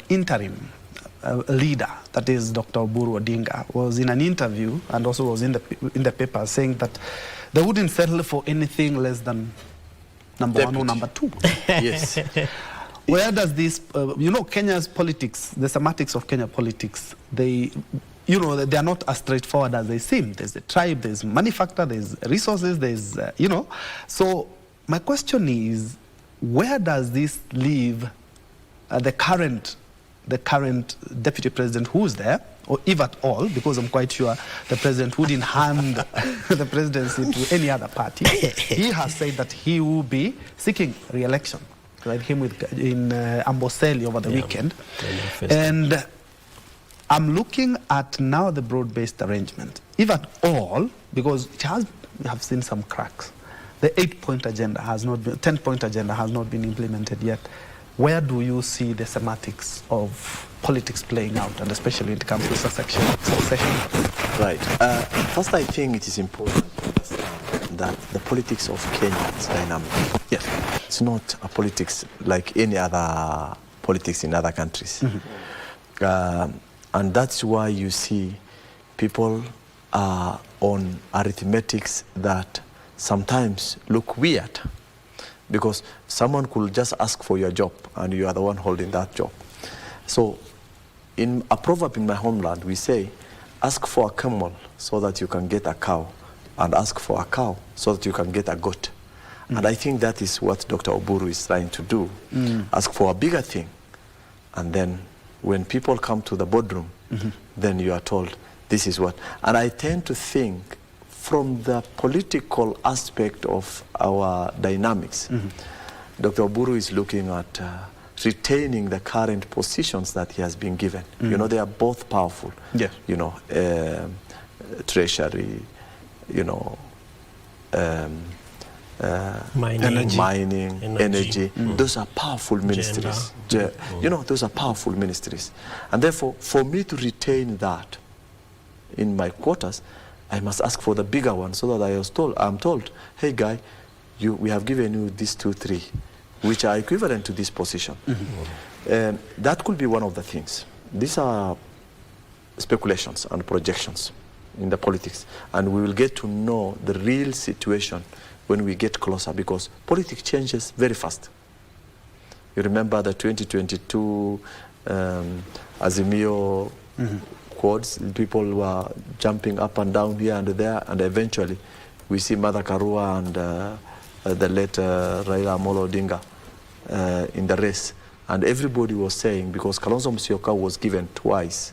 interim leader, that is Dr. Oburu Odinga, was in an interview and also was in the paper saying that they wouldn't settle for anything less than number 1 or number 2. Yes. Where does this, Kenya's politics, the semantics of Kenya politics, they are not as straightforward as they seem. There's a tribe, there's money factor, there's resources, there's, So my question is, where does this leave the current deputy president who's there, or if at all, because I'm quite sure the president wouldn't hand the presidency to any other party. He has said that he will be seeking re-election. Like him in Amboseli over the weekend. And I'm looking at now the broad-based arrangement, if at all, because we have seen some cracks. The 8-point agenda has not been, 10-point agenda has not been implemented yet. Where do you see the semantics of politics playing out, and especially when it comes to succession? Right. First, I think it is important to understand that the politics of Kenya is dynamic. Yes. It's not a politics like any other politics in other countries. And that's why you see people are on arithmetics that sometimes look weird, because someone could just ask for your job and you are the one holding that job. So in a proverb in my homeland, we say, ask for a camel so that you can get a cow, and ask for a cow so that you can get a goat. And I think that is what Dr. Oburu is trying to do. Ask for a bigger thing. And then when people come to the boardroom, then you are told, this is what. And I tend to think from the political aspect of our dynamics, Dr. Oburu is looking at retaining the current positions that he has been given. They are both powerful. Yes. Treasury, mining, energy. Those are powerful ministries. Those are powerful ministries. And therefore, for me to retain that in my quarters, I must ask for the bigger one, so that I'm told, hey guy, we have given you these 2, 3, which are equivalent to this position. That could be one of the things. These are speculations and projections in the politics, and we will get to know the real situation when we get closer, because politics changes very fast. You remember the 2022 Azimio quads, people were jumping up and down here and there, and eventually we see Martha Karua and the late Raila Amolo Odinga in the race. And everybody was saying, because Kalonzo Musyoka was given twice,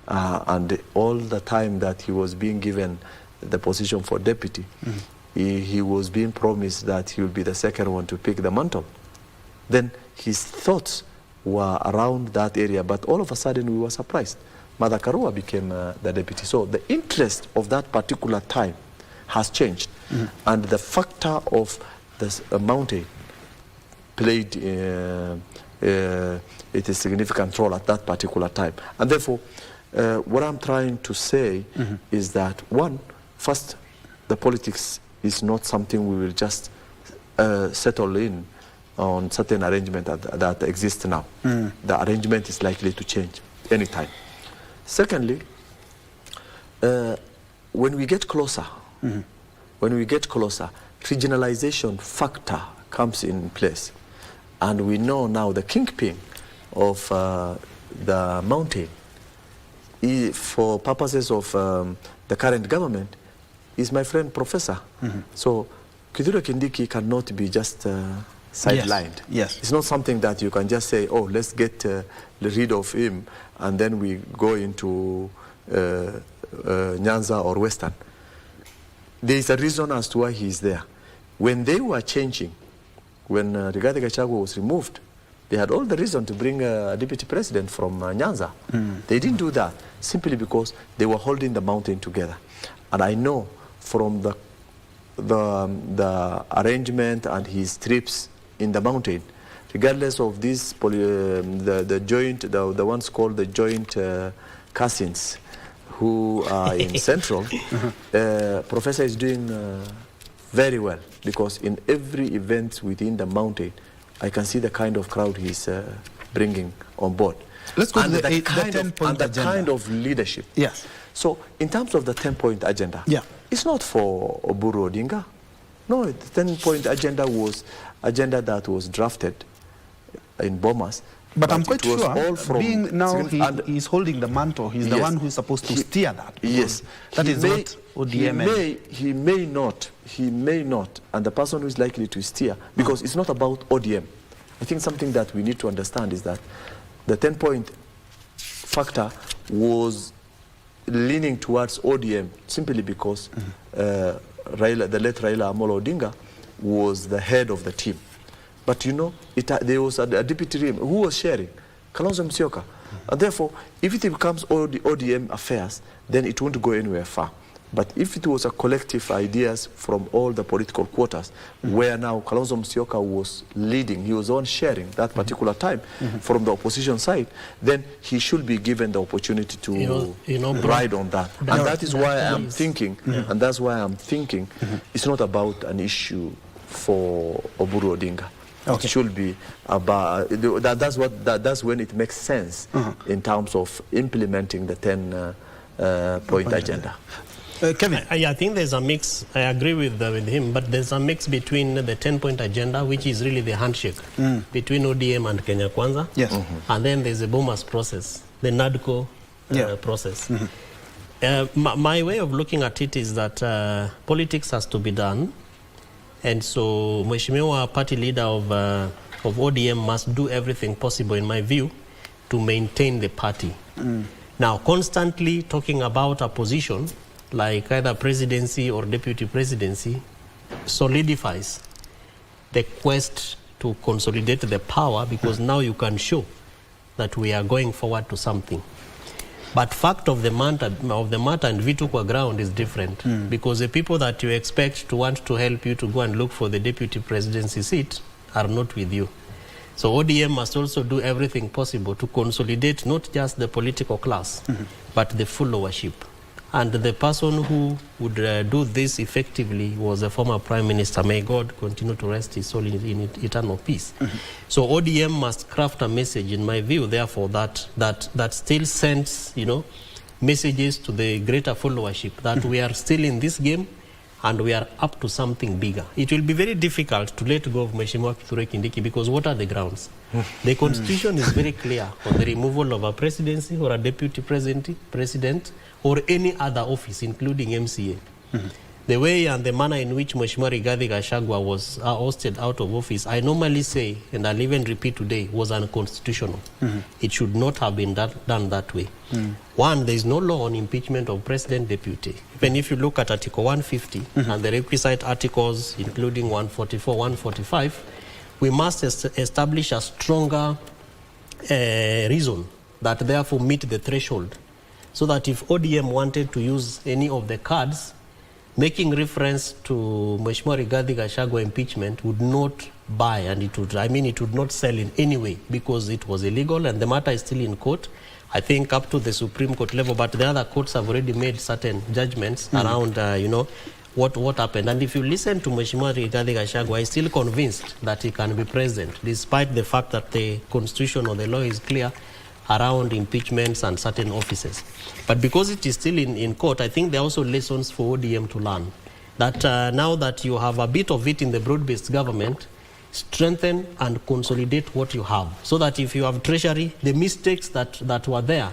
and all the time that he was being given the position for deputy, he was being promised that he would be the second one to pick the mantle. Then his thoughts were around that area, but all of a sudden we were surprised. Martha Karua became the deputy. So the interest of that particular time has changed. And the factor of this mountain played it a significant role at that particular time. And therefore, what I'm trying to say is that, first, the politics is not something we will just settle in on certain arrangement that exists now. The arrangement is likely to change anytime. Secondly, when we get closer, regionalization factor comes in place. And we know now the kingpin of the mountain for purposes of the current government, is my friend Professor. So Kithure Kindiki cannot be just sidelined. Yes. It's not something that you can just say, oh, let's get rid of him, and then we go into Nyanza or Western. There is a reason as to why he's there. When they were changing, when Rigathi Gachagua was removed, they had all the reason to bring a deputy president from Nyanza. They didn't do that simply because they were holding the mountain together. And I know from the arrangement and his trips in the mountain, regardless of this, the ones called the joint cousins who are in Central, Professor is doing very well, because in every event within the mountain, I can see the kind of crowd he's bringing on board. Let's go and to the 10-point agenda. Kind of leadership. Yes. So in terms of the 10-point agenda, it's not for Oburu Odinga. No, the 10-point agenda was agenda that was drafted in Bomas. But I'm quite sure, all from being now he's holding the mantle, he's the one who's supposed to steer that. Yes. That is what ODM he may not, and the person who is likely to steer, because it's not about ODM. I think something that we need to understand is that the 10-point factor was leaning towards ODM simply because the late Raila Amolo Odinga was the head of the team. But you know, there was a deputy team who was sharing, Kalonzo Musyoka. And therefore, if it becomes ODM affairs, then it won't go anywhere far. But if it was a collective ideas from all the political quarters, where now Kalonzo Musyoka was leading, he was on sharing that particular time from the opposition side, then he should be given the opportunity to ride on that. And that is why I'm thinking, and that's why I'm thinking, it's not about an issue for Oburu Odinga. Okay. It should be about that's when it makes sense in terms of implementing the 10-point agenda. Kevin, I think there's a mix. I agree with him, but there's a mix between the 10-point agenda, which is really the handshake between ODM and Kenya Kwanza, and then there's the Bomas process, the NADCO process. My way of looking at it is that politics has to be done, and so Mheshimiwa party leader of ODM must do everything possible, in my view, to maintain the party. Now, constantly talking about a position like either presidency or deputy presidency solidifies the quest to consolidate the power, because now you can show that we are going forward to something. But fact of the matter and vitu kwa ground is different, because the people that you expect to want to help you to go and look for the deputy presidency seat are not with you. So ODM must also do everything possible to consolidate not just the political class, but the full followership. And the person who would do this effectively was the former Prime Minister. May God continue to rest his soul in eternal peace. So ODM must craft a message, in my view, therefore, that still sends, messages to the greater followership that we are still in this game and we are up to something bigger. It will be very difficult to let go of Mheshimiwa Kithure Kindiki, because what are the grounds? The Constitution is very clear on the removal of a presidency or a deputy president or any other office, including MCA. The way and the manner in which Mheshimiwa Rigathi Gachagua was ousted out of office, I normally say, and I'll even repeat today, was unconstitutional. It should not have been done that way. One, there is no law on impeachment of president deputy. Even if you look at Article 150 and the requisite articles, including 144, 145, we must establish a stronger reason that therefore meet the threshold, so that if ODM wanted to use any of the cards, making reference to Mheshimiwa Rigathi Gachagua impeachment would not buy, and it would not sell in any way, because it was illegal and the matter is still in court. I think up to the Supreme Court level, but the other courts have already made certain judgments around, what happened. And if you listen to Mheshimiwa Rigathi Gachagua, he's still convinced that he can be president, despite the fact that the constitution or the law is clear around impeachments and certain offices. But because it is still in court, I think there are also lessons for ODM to learn. That now that you have a bit of it in the broad-based government, strengthen and consolidate what you have, so that if you have treasury, the mistakes that were there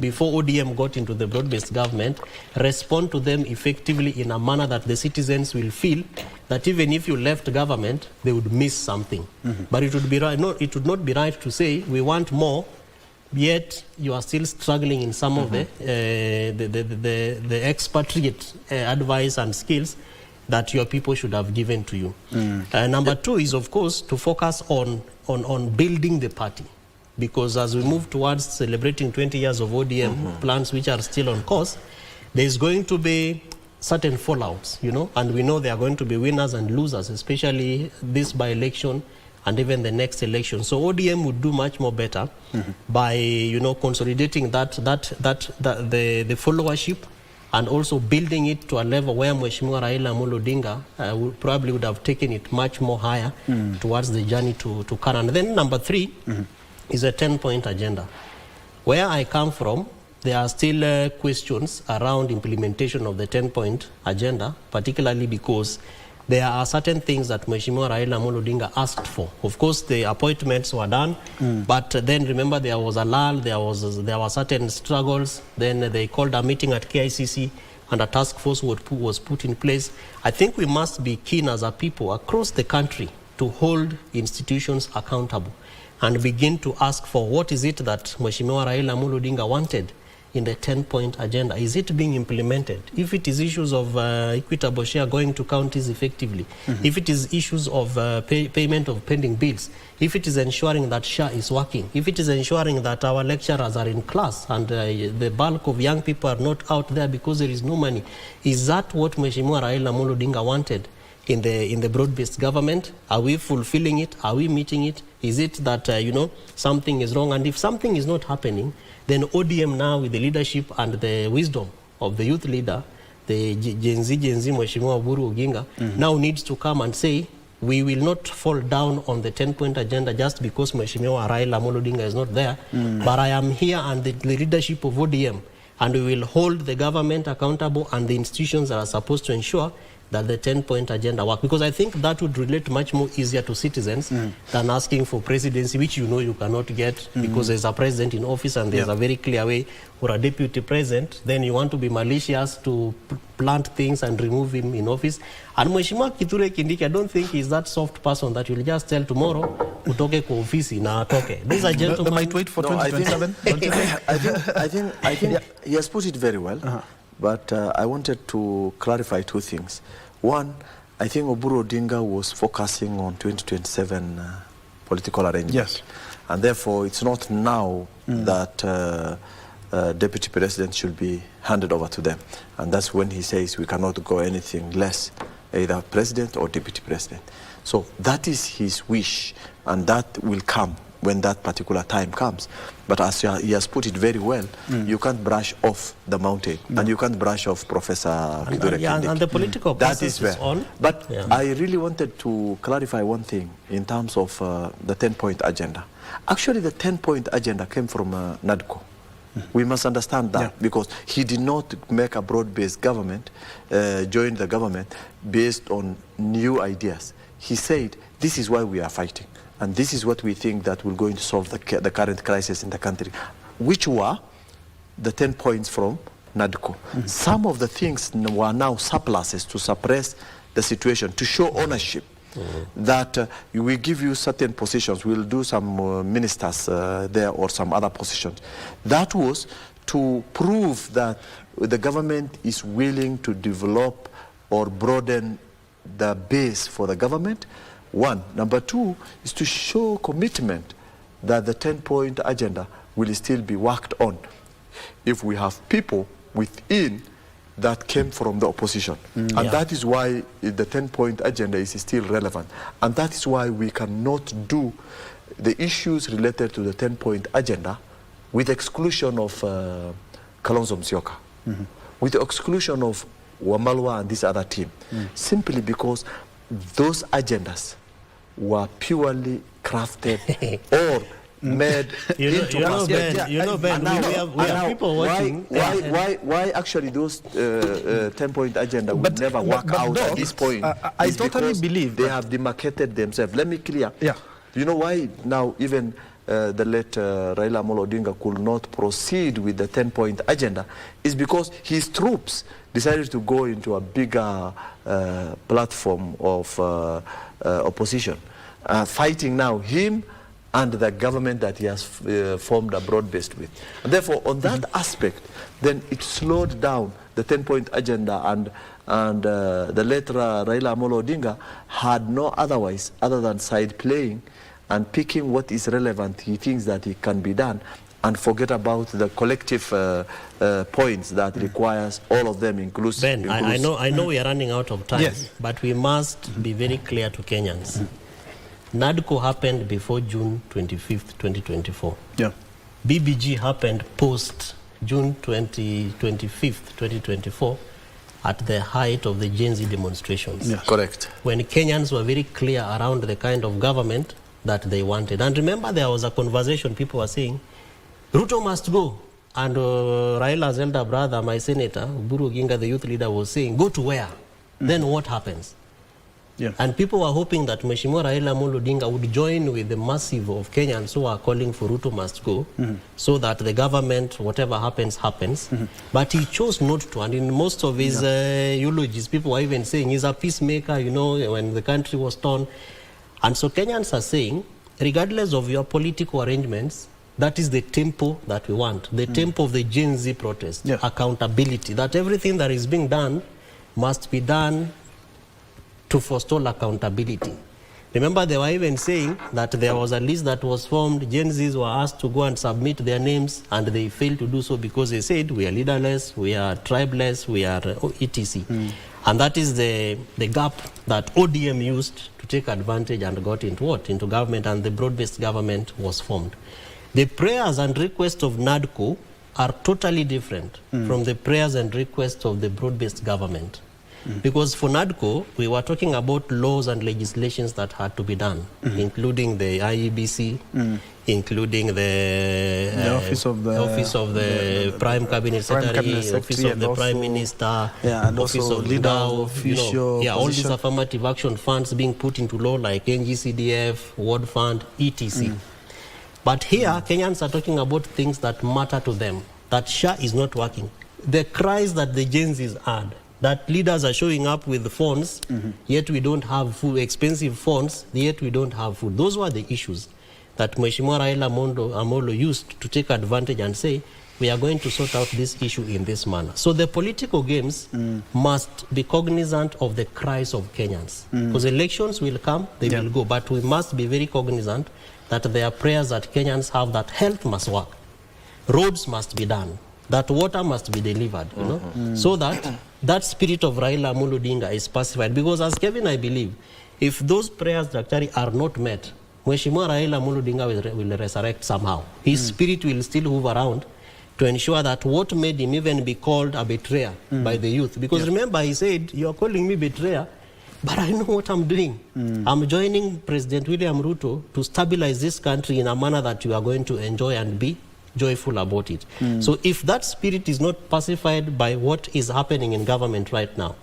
before ODM got into the broad-based government, respond to them effectively in a manner that the citizens will feel that even if you left government, they would miss something. But it would be right, it would not be right to say we want more, yet you are still struggling in some of the expatriate advice and skills that your people should have given to you. Number two is, of course, to focus on building the party. Because as we move towards celebrating 20 years of ODM plans which are still on course, there is going to be certain fallouts, you know, and we know there are going to be winners and losers, especially this by-election and even the next election. So ODM would do much more better by, you know, consolidating the followership and also building it to a level where Mheshimiwa Raila Amolo Odinga probably would have taken it much more higher towards the journey to Kara. And then number three is a 10-point agenda. Where I come from, there are still questions around implementation of the 10-point agenda, particularly because there are certain things that Mheshimiwa Raila Amolo Odinga asked for. Of course, the appointments were done, but then remember there was a lull, there were certain struggles. Then they called a meeting at KICC and a task force was put in place. I think we must be keen as a people across the country to hold institutions accountable and begin to ask for what is it that Mheshimiwa Raila Amolo Odinga wanted in the 10-point agenda. Is it being implemented? If it is issues of equitable share going to counties effectively, if it is issues of payment of pending bills, if it is ensuring that share is working, if it is ensuring that our lecturers are in class and the bulk of young people are not out there because there is no money, is that what Mheshimiwa Raila Amolo Odinga wanted in the broad-based government? Are we fulfilling it? Are we meeting it? Is it that, you know, something is wrong? And if something is not happening, then ODM now, with the leadership and the wisdom of the youth leader, the Gen Z Mheshimiwa Oburu Oginga, now needs to come and say, we will not fall down on the 10-point agenda just because Mheshimiwa Raila Amolo Odinga is not there, but I am here and the leadership of ODM, and we will hold the government accountable and the institutions that are supposed to ensure that the 10-point agenda work. Because I think that would relate much more easier to citizens than asking for presidency, which you know you cannot get because there's a president in office and there's a very clear way for a deputy president. Then you want to be malicious to plant things and remove him in office. And Mheshimiwa Kithure Kindiki, I don't think he's that soft person that will just tell tomorrow, utoke kwa ofisi na atoke. These are gentlemen. They might wait for 2027. I think he has put it very well. But I wanted to clarify two things. One, I think Oburu Odinga was focusing on 2027 political arrangements. Yes. And therefore, it's not now that deputy president should be handed over to them. And that's when he says we cannot go anything less, either president or deputy president. So that is his wish, and that will come when that particular time comes. But as he has put it very well, you can't brush off the mountain, and you can't brush off Professor Kithure Kindiki. And the political process is on. But I really wanted to clarify one thing in terms of the 10-point agenda. Actually, the 10-point agenda came from NADCO. We must understand that because he did not make a broad-based government, join the government based on new ideas. He said, this is why we are fighting. And this is what we think that will going to solve the current crisis in the country, which were the 10 points from NADCO. Some of the things were now surpluses to suppress the situation, to show ownership, that we give you certain positions, we'll do some ministers there or some other positions. That was to prove that the government is willing to develop or broaden the base for the government. One. Number two is to show commitment that the 10-point agenda will still be worked on if we have people within that came from the opposition. And that is why the 10-point agenda is still relevant. And that is why we cannot do the issues related to the 10-point agenda with exclusion of Kalonzo Musyoka, with the exclusion of Wamalwa and this other team, simply because those agendas were purely crafted or made into Ben, we have people watching. Why actually those 10-point agenda would never work out at this point? I totally believe they have demarcated themselves. Let me clear. Yeah. You know why now even the late Raila Amolo Odinga could not proceed with the 10-point agenda is because his troops decided to go into a bigger platform of opposition, fighting now him and the government that he has formed a broad-based with. And therefore, on that aspect, then it slowed down the 10-point agenda, and the late Raila Amolo Odinga had no otherwise other than side playing and picking what is relevant he thinks that it can be done, and forget about the collective points that requires all of them inclusive. Ben, I know we are running out of time, yes, but we must be very clear to Kenyans. NADCO happened before June 25th, 2024. Yeah. BBG happened post June 25th, 2024, at the height of the Gen Z demonstrations. Yeah. Correct. When Kenyans were very clear around the kind of government that they wanted. And remember, there was a conversation, people were saying, Ruto must go. And Raila's elder brother, my senator, Uburu Ginga, the youth leader, was saying, go to where? Then what happens? Yeah. And people were hoping that Mheshimiwa Raila Amolo Odinga would join with the massive of Kenyans who are calling for Ruto must go, so that the government, whatever happens, happens. But he chose not to. And in most of his eulogies, people were even saying he's a peacemaker, you know, when the country was torn. And so Kenyans are saying, regardless of your political arrangements, that is the tempo that we want, the tempo of the Gen Z protest, accountability, that everything that is being done must be done to forestall accountability. Remember, they were even saying that there was a list that was formed. Gen Zs were asked to go and submit their names, and they failed to do so because they said, we are leaderless, we are tribeless, we are etc. And that is the gap that ODM used to take advantage and got into what? Into government, and the broad-based government was formed. The prayers and requests of NADCO are totally different from the prayers and requests of the broad-based government. Because for NADCO, we were talking about laws and legislations that had to be done, including the IEBC, including the Office of the Prime Cabinet Secretary, Office of the Prime Minister, and Office also of leader Gao, of official all these affirmative action funds being put into law, like NGCDF, Ward Fund, etc. But here, Kenyans are talking about things that matter to them, that SHA is not working. The cries that the Gen Zs had, that leaders are showing up with phones, yet we don't have food, expensive phones, yet we don't have food. Those were the issues that Mheshimiwa Raila Amolo used to take advantage and say, we are going to sort out this issue in this manner. So the political games must be cognizant of the cries of Kenyans. Because elections will come, they will go, but we must be very cognizant that there are prayers that Kenyans have, that health must work, roads must be done, that water must be delivered, you know, so that that spirit of Raila Amolo Odinga is pacified. Because as Kevin, I believe, if those prayers, Daktari, are not met, Mheshimiwa Raila Amolo Odinga will resurrect somehow. His spirit will still move around to ensure that what made him even be called a betrayer by the youth. Because remember, he said, you are calling me betrayer, but I know what I'm doing. I'm joining President William Ruto to stabilize this country in a manner that you are going to enjoy and be joyful about it. So if that spirit is not pacified by what is happening in government right now,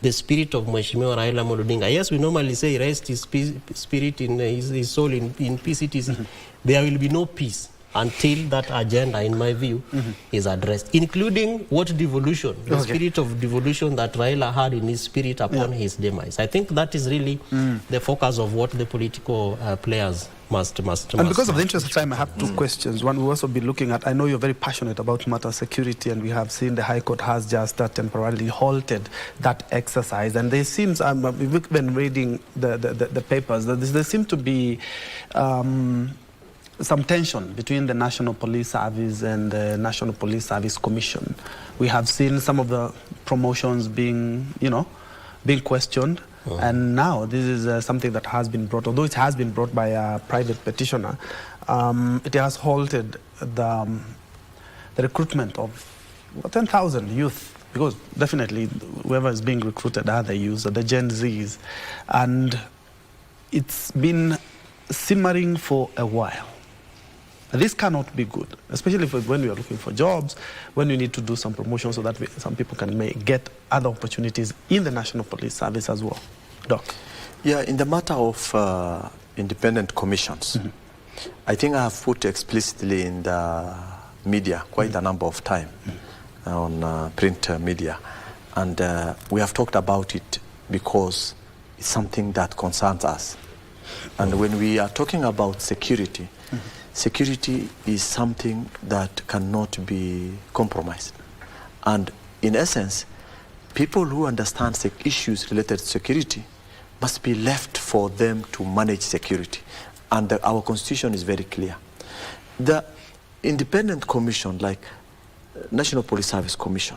the spirit of Mheshimiwa Raila Amolo Odinga, yes, we normally say rest his spirit in his soul in peace, etc. There will be no peace until that agenda, in my view, is addressed, including what devolution, the spirit of devolution that Raila had in his spirit upon his demise. I think that is really the focus of what the political players must. And because of the interest of time, I have two questions. One, we'll also be looking at, I know you're very passionate about matter security, and we have seen the High Court has just temporarily halted that exercise. And there seems, we've been reading the papers, that there seems to be some tension between the National Police Service and the National Police Service Commission. We have seen some of the promotions being, being questioned. And now this is something that has been brought, although it has been brought by a private petitioner, it has halted the recruitment of 10,000 youth, because definitely whoever is being recruited are the youth, the Gen Zs. And it's been simmering for a while. This cannot be good, especially when we are looking for jobs, when we need to do some promotion so that some people can get other opportunities in the National Police Service as well. Doc? Yeah, in the matter of independent commissions, I think I have put explicitly in the media quite a number of times on print media, and we have talked about it because it's something that concerns us. And when we are talking about security, security is something that cannot be compromised. And in essence, people who understand issues related to security must be left for them to manage security. And our constitution is very clear. The independent commission like National Police Service Commission,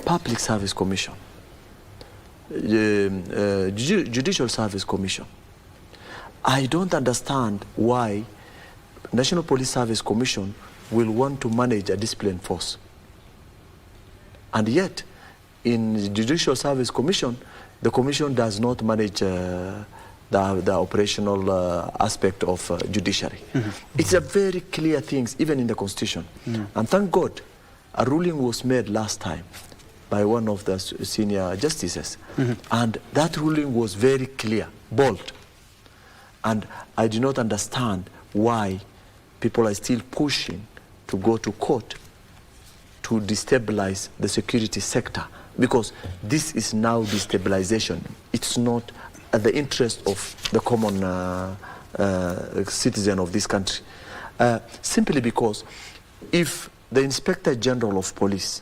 Public Service Commission, Judicial Service Commission, I don't understand why National Police Service Commission will want to manage a discipline force. And yet, in the Judicial Service Commission, the commission does not manage the operational aspect of judiciary. It's a very clear thing, even in the Constitution. And thank God, a ruling was made last time by one of the senior justices. And that ruling was very clear, bold. And I do not understand why people are still pushing to go to court to destabilize the security sector, because this is now destabilization. It's not at the interest of the common citizen of this country. Simply because if the Inspector General of Police,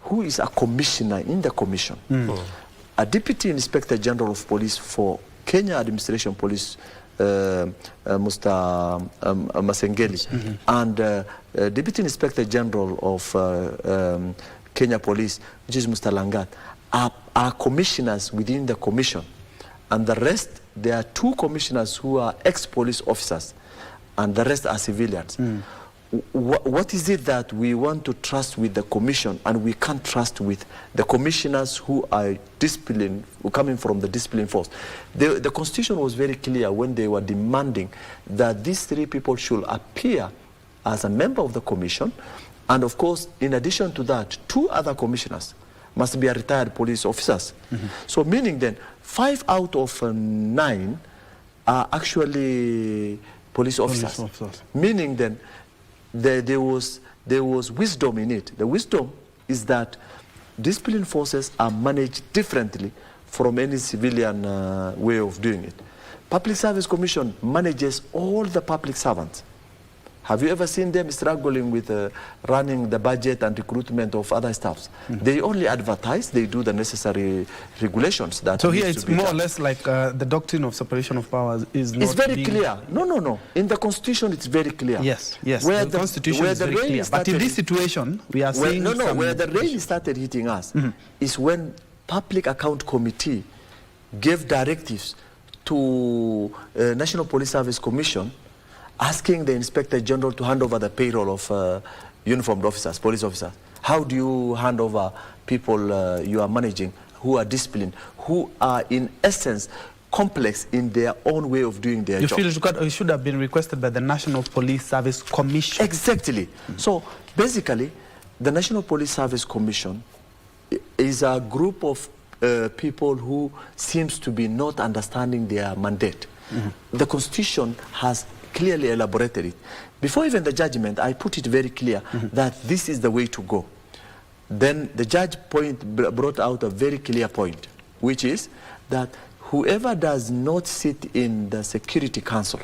who is a commissioner in the commission, a Deputy Inspector General of Police for Kenya Administration Police, Mr. Masengeli, and Deputy Inspector General of Kenya Police, which is Mr. Langat, are commissioners within the commission. And the rest, there are 2 commissioners who are ex-police officers, and the rest are civilians. What is it that we want to trust with the commission and we can't trust with the commissioners who are coming from the discipline force? The Constitution was very clear when they were demanding that these 3 people should appear as a member of the commission, and of course, in addition to that, 2 other commissioners must be retired police officers. So meaning then, 5 out of 9 are actually police officers. Meaning then, there was wisdom in it. The wisdom is that discipline forces are managed differently from any civilian way of doing it. Public Service Commission manages all the public servants. Have you ever seen them struggling with running the budget and recruitment of other staffs? They only advertise, they do the necessary regulations. So here it's more or less like the doctrine of separation of powers is not It's very clear. No. In the Constitution, it's very clear. Yes. Where the Constitution is very clear. But in this situation, we are seeing where the rain started hitting us is when Public Account Committee gave directives to National Police Service Commission asking the Inspector General to hand over the payroll of uniformed officers, police officers. How do you hand over people you are managing who are disciplined, who are in essence complex in their own way of doing their job? You feel it should have been requested by the National Police Service Commission? Exactly. So basically, the National Police Service Commission is a group of people who seems to be not understanding their mandate. The Constitution has clearly elaborated it. Before even the judgment, I put it very clear that this is the way to go. Then the judge brought out a very clear point, which is that whoever does not sit in the Security Council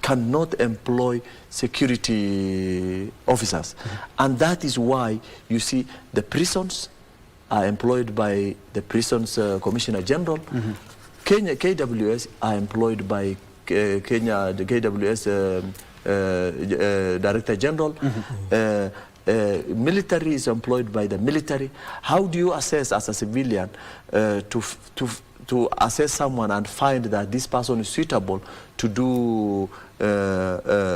cannot employ security officers. And that is why you see the prisons are employed by the Prisons Commissioner General. KWS are employed by the KWS Director General. Military is employed by the military. How do you assess as a civilian to assess someone and find that this person is suitable to do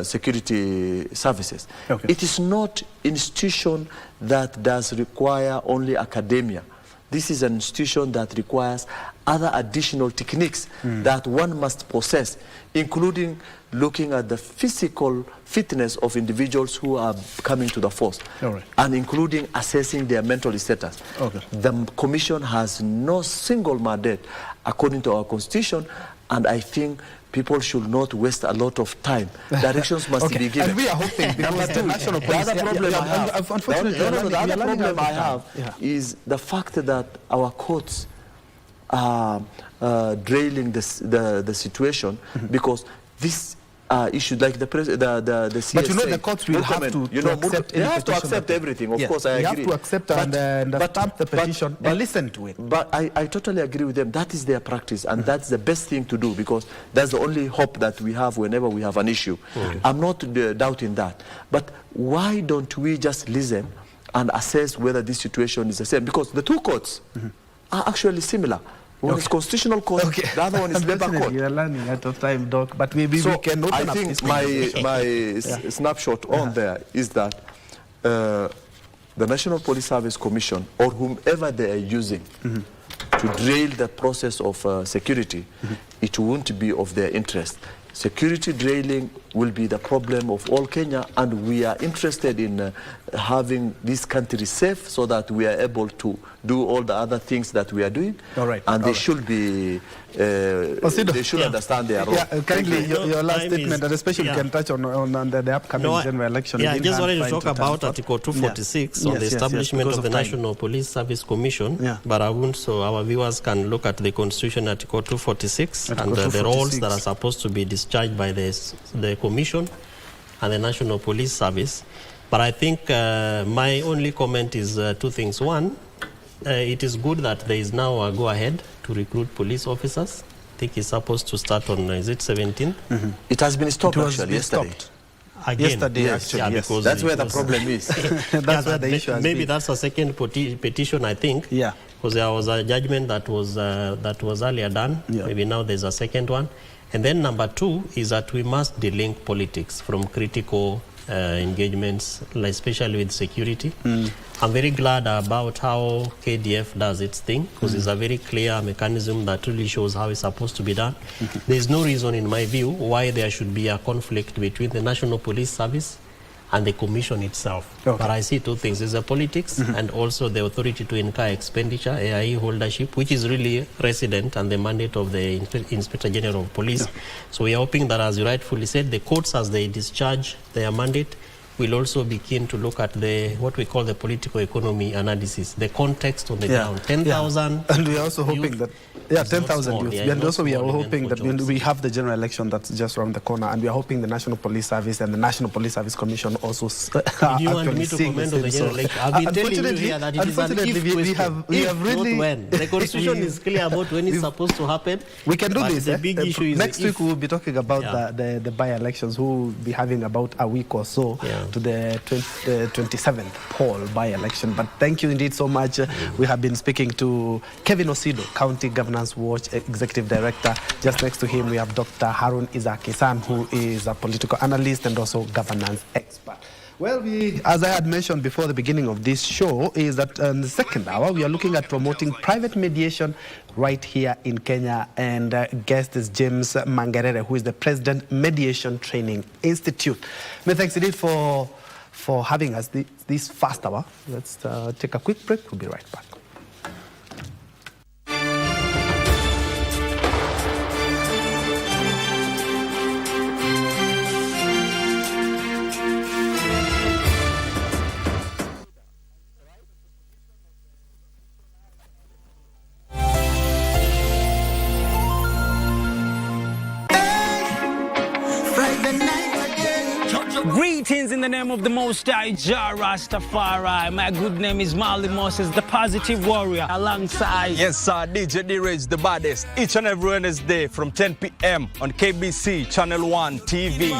security services? It is not institution that does require only academia. This is an institution that requires other additional techniques that one must possess, including looking at the physical fitness of individuals who are coming to the force, and including assessing their mental status. The Commission has no single mandate according to our Constitution, and I think people should not waste a lot of time. Directions must be given. And we are hoping because the national police... The other problem I have is the fact that our courts are derailing the situation because this issues like the CSA. But you know the courts will have to accept. They have to accept everything. Of course, I agree. They have to accept and stamp the petition and listen to it. But I totally agree with them. That is their practice, and that's the best thing to do because that's the only hope that we have whenever we have an issue. I'm not doubting that. But why don't we just listen and assess whether this situation is the same? Because the two courts are actually similar. One is constitutional court, the other one is labor court. You are learning out of time, Doc, but maybe we can open up this conversation. my snapshot on there is that the National Police Service Commission, or whomever they are using to derail the process of security, it won't be of their interest. Security derailing will be the problem of all Kenya, and we are interested in having this country safe so that we are able to do all the other things that we are doing. All right. And they should be, they should understand their role. Kindly, your last statement, and especially you can touch on the upcoming general election. I just wanted to talk about Article 246 on the establishment of the National Police Service Commission, but I won't, so our viewers can look at the Constitution, Article 246, and the roles that are supposed to be discharged by the Commission and the National Police Service. But I think my only comment is two things. One, it is good that there is now a go-ahead to recruit police officers. I think it's supposed to start on, is it 17? It has been stopped actually yesterday. Again, yesterday, actually, because that's where the problem is. That's where the issue has maybe been. that's a second petition, I think. Yeah. Because there was a judgment that was earlier done. Yeah. Maybe now there's a second one. And then number two is that we must delink politics from critical engagements, especially with security. I'm very glad about how KDF does its thing, because it's a very clear mechanism that really shows how it's supposed to be done. There's no reason, in my view, why there should be a conflict between the National Police Service and the Commission itself. But I see two things. There's a politics and also the authority to incur expenditure, AIE holdership, which is really resident and the mandate of the Inspector General of Police. So we are hoping that, as you rightfully said, the courts, as they discharge their mandate, will also be keen to look at what we call the political economy analysis, the context on the ground. 10,000. And we are also hoping that 10,000 youth. And also we are hoping that we have the general election that's just around the corner, and we are hoping the National Police Service and the National Police Service Commission also do you want me to comment on the general election? I've been telling you here that it is an if we have really, not when. The Constitution is clear about when it's supposed to happen. We can do this. The big issue is next week we'll be talking about the by-elections. We'll be having about a week or so to the 27th poll by-election. But thank you indeed so much. We have been speaking to Kevin Osido, County Governance Watch Executive Director. Just next to him we have Dr. Harun Isaki-san, who is a political analyst and also governance expert. Well, as I had mentioned before the beginning of this show, is that in the second hour we are looking at promoting private mediation right here in Kenya, and guest is James Mangerere, who is the President, Mediation Training Institute. Many thanks indeed for having us this first hour. Let's take a quick break. We'll be right back. Greetings in the name of the Most High Jah Rastafari. My good name is Marley Moses, the positive warrior, alongside... Yes, sir, DJ D-Rage, the baddest. Each and every Wednesday from 10 p.m. on KBC Channel 1 TV.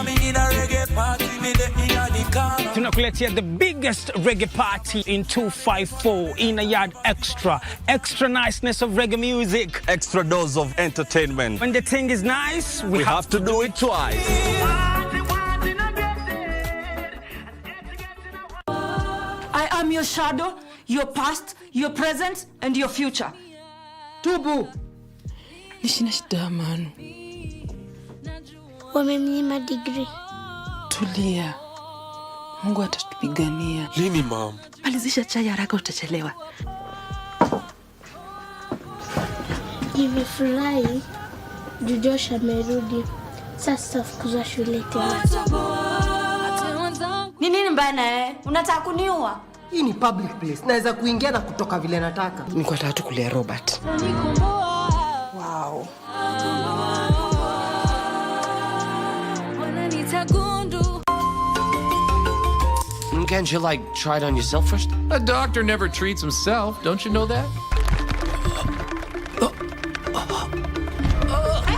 Tunakuletea the biggest reggae party in 254 in a yard extra. Extra niceness of reggae music. Extra dose of entertainment. When the thing is nice, we have to do it twice. I am your shadow, your past, your present, and your future. Tubu. Nishina shida Manu. Wamemnyima degree. Tulia. Mungu atatupigania. Lini mom? Malizisha chai haraka utachelewa. Nimefurahi Josh amerudi. Sasa fukuzwa shule tena. Ni nini mbaya naye? Unataka kuniua? Hii ni public place. Naweza kuingia na kutoka vile nataka. Niko nataka tu kulia Robert. Wow. Can't you, like, try it on yourself first? A doctor never treats himself. Don't you know that?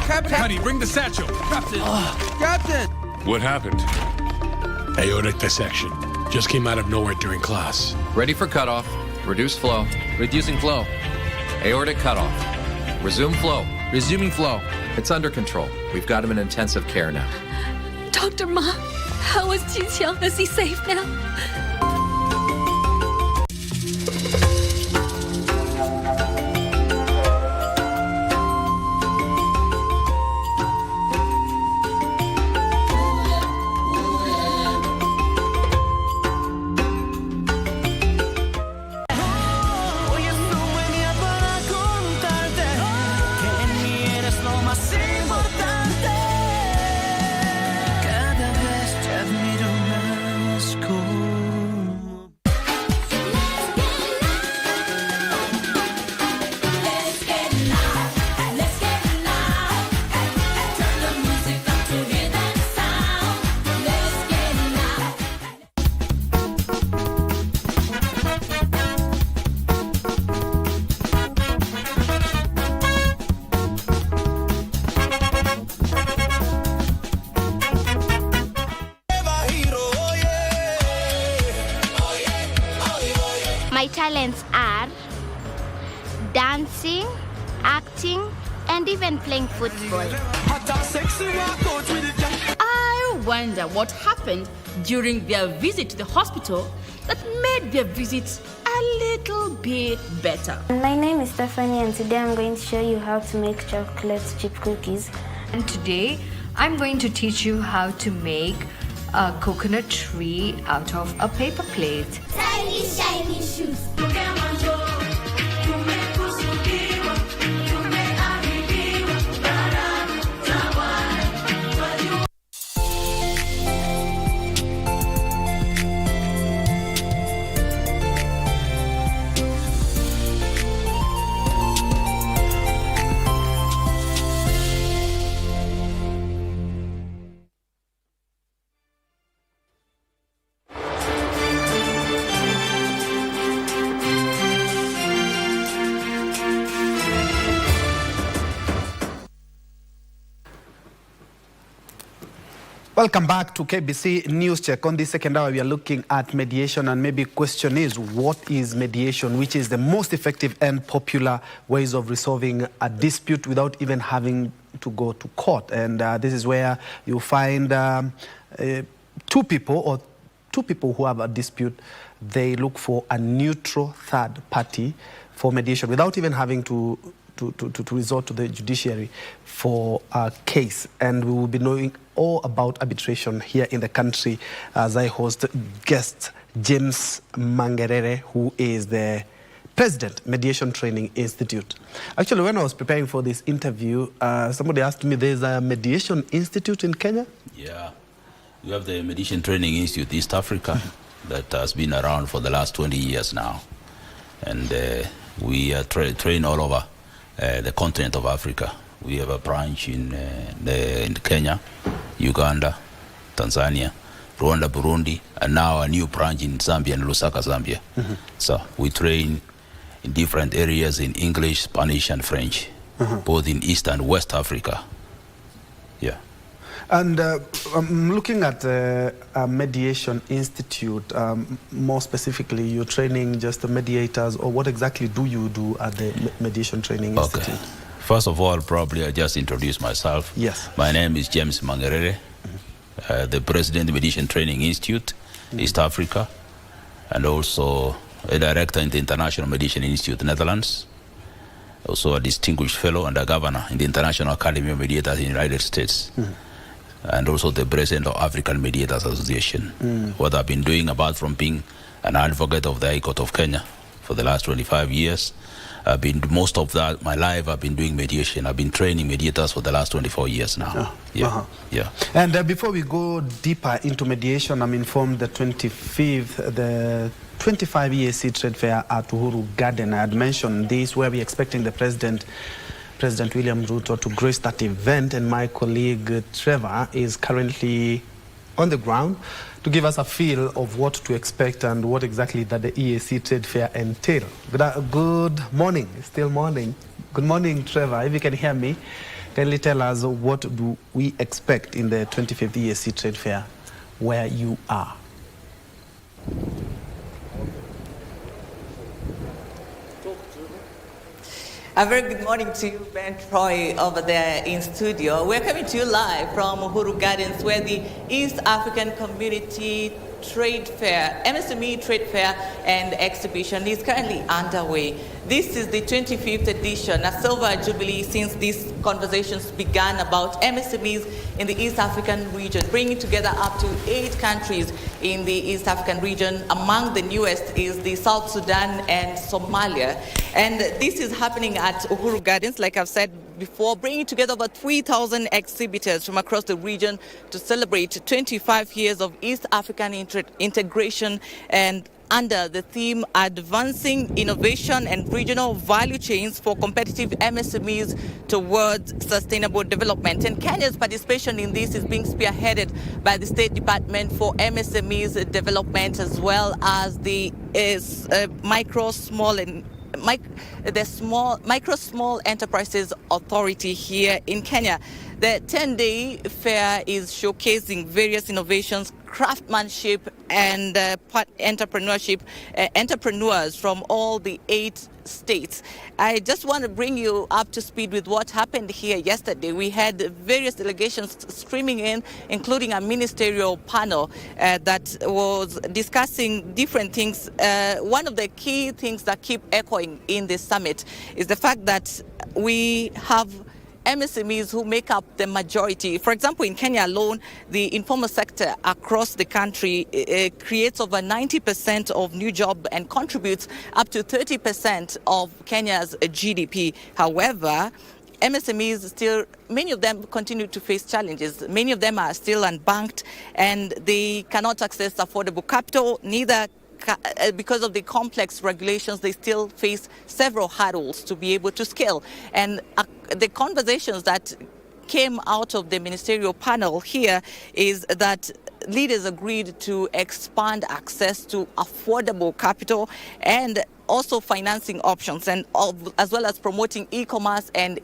Captain! Honey, bring the satchel. Captain! Captain! What happened? Aortic dissection. Just came out of nowhere during class. Ready for cutoff. Reduce flow. Reducing flow. Aortic cutoff. Resume flow. Resuming flow. It's under control. We've got him in intensive care now. Dr. Ma, how is Jinxiang? Is he safe now? My talents are dancing, acting, and even playing football. I wonder what happened during their visit to the hospital that made their visit a little bit better. My name is Stephanie, and today I'm going to show you how to make chocolate chip cookies. And today, I'm going to teach you how to make a coconut tree out of a paper plate. Shiny, shiny shoes. Welcome back to KBC News Check. On this second hour, we are looking at mediation, and maybe question is, what is mediation? Which is the most effective and popular ways of resolving a dispute without even having to go to court? And this is where you find two people who have a dispute. They look for a neutral third party for mediation without even having to resort to the judiciary for a case. And we will be knowing all about arbitration here in the country as I host guest James Mangerere, who is the President, Mediation Training Institute. Actually, when I was preparing for this interview, somebody asked me, there's a Mediation Institute in Kenya? Yeah, we have the Mediation Training Institute East Africa that has been around for the last 20 years now. And we train all over the continent of Africa. We have a branch in Kenya, Uganda, Tanzania, Rwanda, Burundi, and now a new branch in Zambia, in Lusaka, Zambia. So we train in different areas in English, Spanish, and French, both in East and West Africa. Yeah. And I'm looking at a Mediation Institute. More specifically, you're training just the mediators, or what exactly do you do at the Mediation Training Institute? First of all, probably I just introduce myself. Yes. My name is James Mangerere, the President of Mediation Training Institute, East Africa, and also a director in the International Mediation Institute, Netherlands. Also a distinguished fellow and a governor in the International Academy of Mediators in the United States. And also the president of African Mediators Association. What I've been doing, apart from being an advocate of the High Court of Kenya for the last 25 years. I've been, most of that, my life, I've been doing mediation. I've been training mediators for the last 24 years now. Yeah. And before we go deeper into mediation, I'm informed the 25th, the 25 EAC Trade Fair at Uhuru Garden. I had mentioned this, where we're expecting the President William Ruto to grace that event, and my colleague Trevor is currently on the ground to give us a feel of what to expect and what exactly that the EAC Trade Fair entail. Good morning, still morning. Good morning, Trevor. If you can hear me, kindly tell us what do we expect in the 25th EAC Trade Fair where you are. A very good morning to you, Ben Troy, over there in studio. We're coming to you live from Uhuru Gardens, where the East African Community Trade Fair, MSME Trade Fair and Exhibition is currently underway. This is the 25th edition, a silver jubilee since these conversations began about MSMEs in the East African region, bringing together up to 8 countries in the East African region. Among the newest is the South Sudan and Somalia. And this is happening at Uhuru Gardens, like I've said before, bringing together over 3,000 exhibitors from across the region to celebrate 25 years of East African integration, and under the theme Advancing Innovation and Regional Value Chains for Competitive MSMEs Towards Sustainable Development. And Kenya's participation in this is being spearheaded by the State Department for MSMEs Development, as well as the Micro Small Enterprises Authority here in Kenya. The 10-day fair is showcasing various innovations, craftsmanship, and entrepreneurs from all the 8 states. I just want to bring you up to speed with what happened here yesterday. We had various delegations streaming in, including a ministerial panel that was discussing different things. One of the key things that keep echoing in this summit is the fact that we have MSMEs who make up the majority. For example, in Kenya alone, the informal sector across the country creates over 90% of new jobs and contributes up to 30% of Kenya's GDP. However, MSMEs still, many of them continue to face challenges. Many of them are still unbanked and they cannot access affordable capital, neither because of the complex regulations. They still face several hurdles to be able to scale. And the conversations that came out of the ministerial panel here is that leaders agreed to expand access to affordable capital and also financing options, and as well as promoting e-commerce and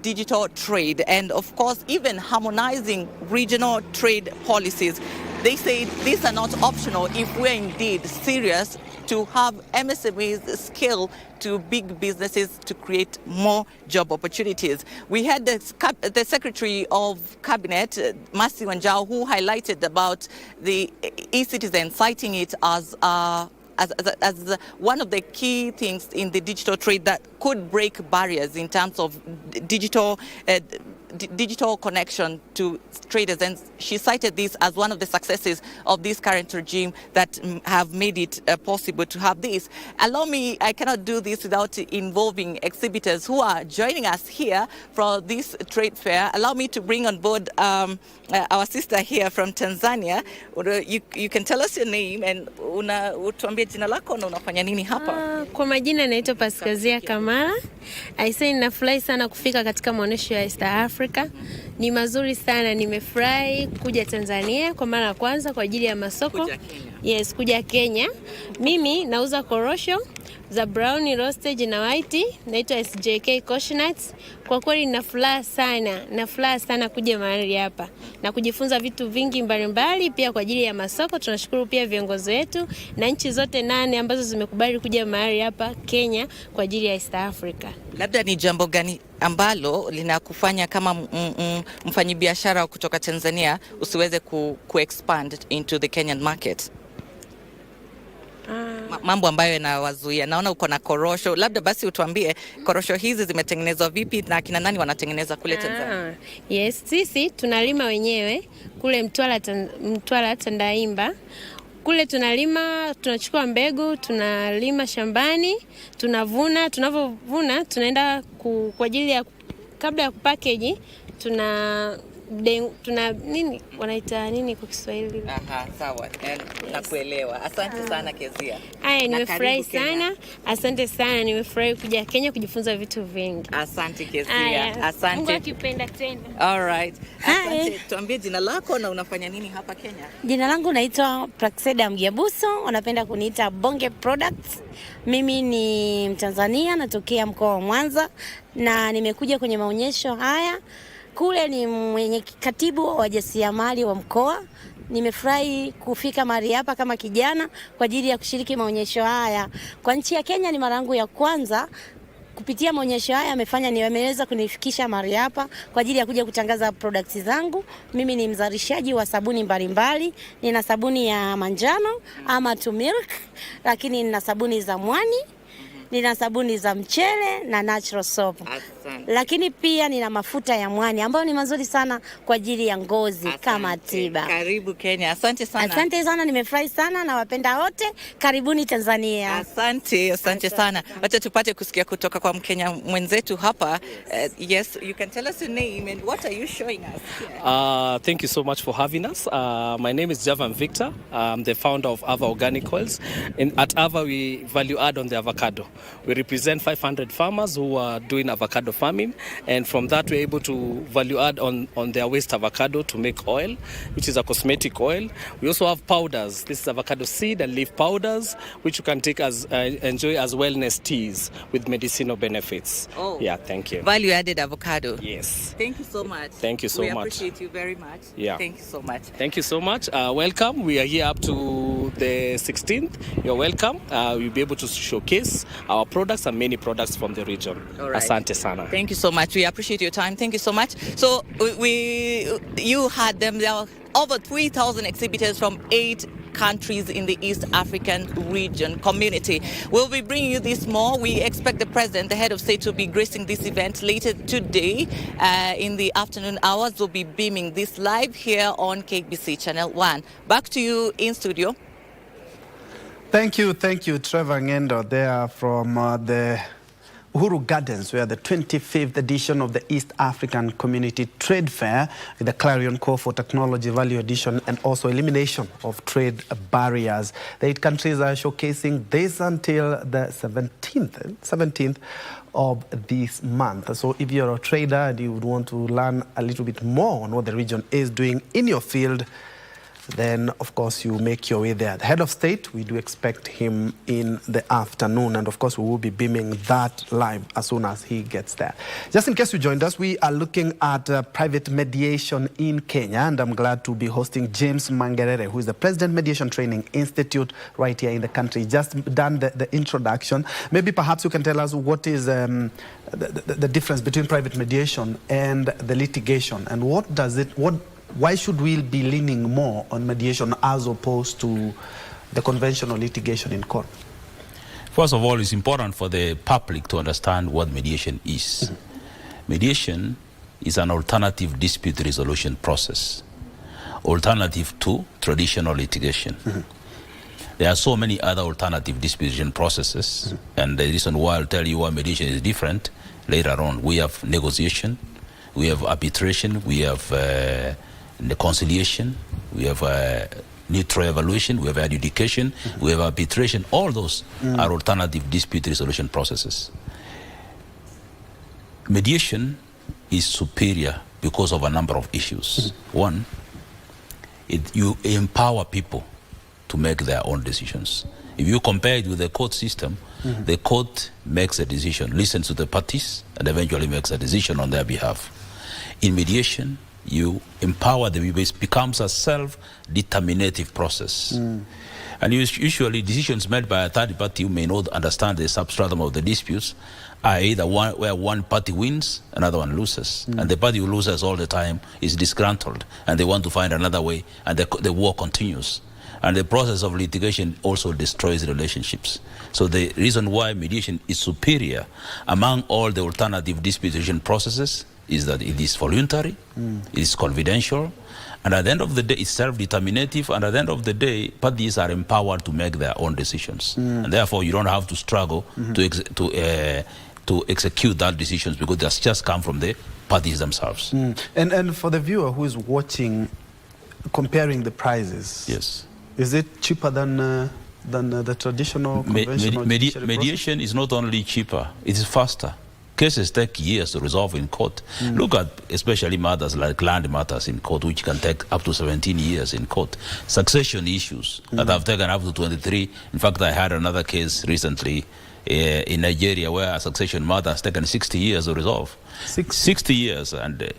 digital trade, and of course even harmonizing regional trade policies. They say these are not optional if we're indeed serious to have MSMEs scale to big businesses to create more job opportunities. We had the Secretary of Cabinet, Mercy Wanjau, who highlighted about the e-citizen, citing it as one of the key things in the digital trade that could break barriers in terms of digital connection to traders. And she cited this as one of the successes of this current regime that have made it possible to have this. Allow me, I cannot do this without involving exhibitors who are joining us here for this trade fair. Allow me to bring on board our sister here from Tanzania. You can tell us your name and utuambie jina lako na unafanya nini hapa? Kwa majina naitwa Paskazia Kamala. Aisee, ninafurahi sana kufika katika maonyesho ya East Africa. Ni mazuri sana, nimefurahi kuja Tanzania kwa mara ya kwanza kwa ajili ya masoko. Kuja Kenya. Mimi nauza korosho za brown, roasted na white, naitwa SJK Coconuts. Kwa kweli nina furaha sana kuja mahali hapa na kujifunza vitu vingi mbalimbali, pia kwa ajili ya masoko. Tunashukuru pia viongozi wetu na nchi zote 8 ambazo zimekubali kuja mahali hapa Kenya kwa ajili ya East Africa. Labda ni jambo gani ambalo linakufanya kama mfanyabiashara kutoka Tanzania usiweze ku expand into the Kenyan market? mambo ambayo yanawazuia. Naona uko na korosho, labda basi utuambie korosho hizi zimetengenezwa vipi na kina nani wanatengeneza kule Tanzania? Yes, sisi tunalima wenyewe kule Mtwara Tandaimba. Kule tunalima, tunachukua mbegu, tunalima shambani, tunavuna, tunavovuna tunaenda kwa ajili ya kabla ya kupackage tuna nini wanaita nini kwa Kiswahili? Aha, sawa. Nakuelewa. Asante sana Kezia. Haya, nimefurahi sana. Asante sana, nimefurahi kuja Kenya kujifunza vitu vingi. Asante Kezia. Asante. Mungu akipenda tena. All right. Asante. Tuambie jina lako na unafanya nini hapa Kenya? Jina langu naitwa Praxeda Mgiabuso, wanapenda kuniita Bonge Products. Mimi ni Mtanzania, natokea mkoa wa Mwanza na nimekuja kwenye maonyesho haya. Kule ni mwenye katibu wa wajasiriamali wa mkoa. Nimefurahi kufika mahali hapa kama kijana kwa ajili ya kushiriki maonyesho haya. Kwa nchi ya Kenya ni mara yangu ya kwanza kupitia maonyesho haya, nimeweza kunifikisha mahali hapa kwa ajili ya kuja kutangaza products zangu. Mimi ni mzalishaji wa sabuni mbalimbali. Nina sabuni ya manjano ama to milk, lakini nina sabuni za mwani, nina sabuni za mchele na natural soap. Lakini pia nina mafuta ya mwani ambayo ni mazuri sana kwa ajili ya ngozi kama tiba. Karibu Kenya. Asante sana. Asante sana, nimefurahi sana na wapenda wote. Karibuni Tanzania. Asante sana. Wacha tupate kusikia kutoka kwa Mkenya mwenzetu hapa. Yes, you can tell us your name and what are you showing us here? Thank you so much for having us. My name is Javan Victor. I'm the founder of Ava Organic Oils. At Ava, we value add on the avocado. We represent 500 farmers who are doing avocado farming, and from that we're able to value add on their waste avocado to make oil, which is a cosmetic oil. We also have powders. This is avocado seed and leaf powders, which you can take as enjoy as wellness teas with medicinal benefits. Oh, yeah, thank you. Value added avocado. Yes. Thank you so much. Thank you so much. We appreciate you very much. Yeah. Thank you so much. Thank you so much. Welcome. We are here up to the 16th. You're welcome. We'll be able to showcase our products and many products from the region. All right. Asante sana. Thank you so much. We appreciate your time. Thank you so much. So you had them. There are over 3,000 exhibitors from 8 countries in the East African region community. We'll be bringing you this more. We expect the president, the head of state, to be gracing this event later today in the afternoon hours. We'll be beaming this live here on KBC Channel 1. Back to you in studio. Thank you, Trevor Ngendo there from the Uhuru Gardens, where the 25th edition of the East African Community Trade Fair with the Clarion Call for Technology Value Addition and also elimination of trade barriers. The 8 countries are showcasing this until the 17th of this month. So if you're a trader and you would want to learn a little bit more on what the region is doing in your field, then of course you make your way there. The head of state, we do expect him in the afternoon, and of course we will be beaming that live as soon as he gets there. Just in case you joined us, we are looking at private mediation in Kenya, and I'm glad to be hosting James Mangerere, who is the President Mediation Training Institute right here in the country. Just done the introduction. Maybe perhaps you can tell us what is the difference between private mediation and the litigation, and why should we be leaning more on mediation as opposed to the conventional litigation in court? First of all, it's important for the public to understand what mediation is. Mediation is an alternative dispute resolution process, alternative to traditional litigation. There are so many other alternative dispute resolution processes, and the reason why I'll tell you why mediation is different later on. We have negotiation, we have arbitration, we have the conciliation, we have neutral evaluation, we have adjudication, we have arbitration. All those are alternative dispute resolution processes. Mediation is superior because of a number of issues. One, you empower people to make their own decisions. If you compare it with the court system, the court makes a decision, listens to the parties, and eventually makes a decision on their behalf. In mediation, you empower them. It becomes a self-determinative process. And usually decisions made by a third party who may not understand the substratum of the disputes are either where one party wins, another one loses. And the party who loses all the time is disgruntled, and they want to find another way, and the war continues. And the process of litigation also destroys relationships. So the reason why mediation is superior among all the alternative dispute resolution processes is that it is voluntary, it is confidential, and at the end of the day, it's self-determinative, and at the end of the day, parties are empowered to make their own decisions. And therefore, you don't have to struggle to execute that decisions because that's just come from the parties themselves. And for the viewer who is watching, comparing the prices, yes, is it cheaper than the traditional conventional mediation is not only cheaper, it is faster. Cases take years to resolve in court. Look at especially matters like land matters in court, which can take up to 17 years in court. Succession issues that have taken up to 23. In fact, I had another case recently in Nigeria where a succession matter has taken 60 years to resolve. 60 years, and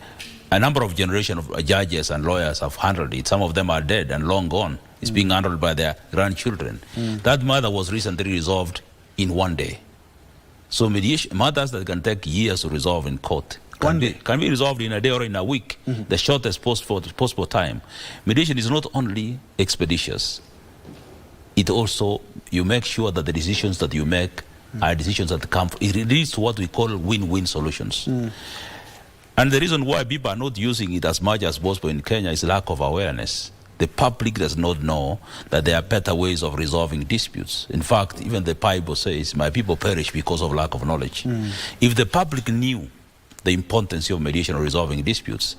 a number of generations of judges and lawyers have handled it. Some of them are dead and long gone. It's being handled by their grandchildren. That matter was recently resolved in one day. So mediation matters that can take years to resolve in court can be resolved in a day or in a week, the shortest possible time. Mediation is not only expeditious, it also, you make sure that the decisions that you make are decisions that come, it leads to what we call win-win solutions. And the reason why people are not using it as much as possible in Kenya is lack of awareness. The public does not know that there are better ways of resolving disputes. In fact, even the Bible says, my people perish because of lack of knowledge. If the public knew the importance of mediation or resolving disputes,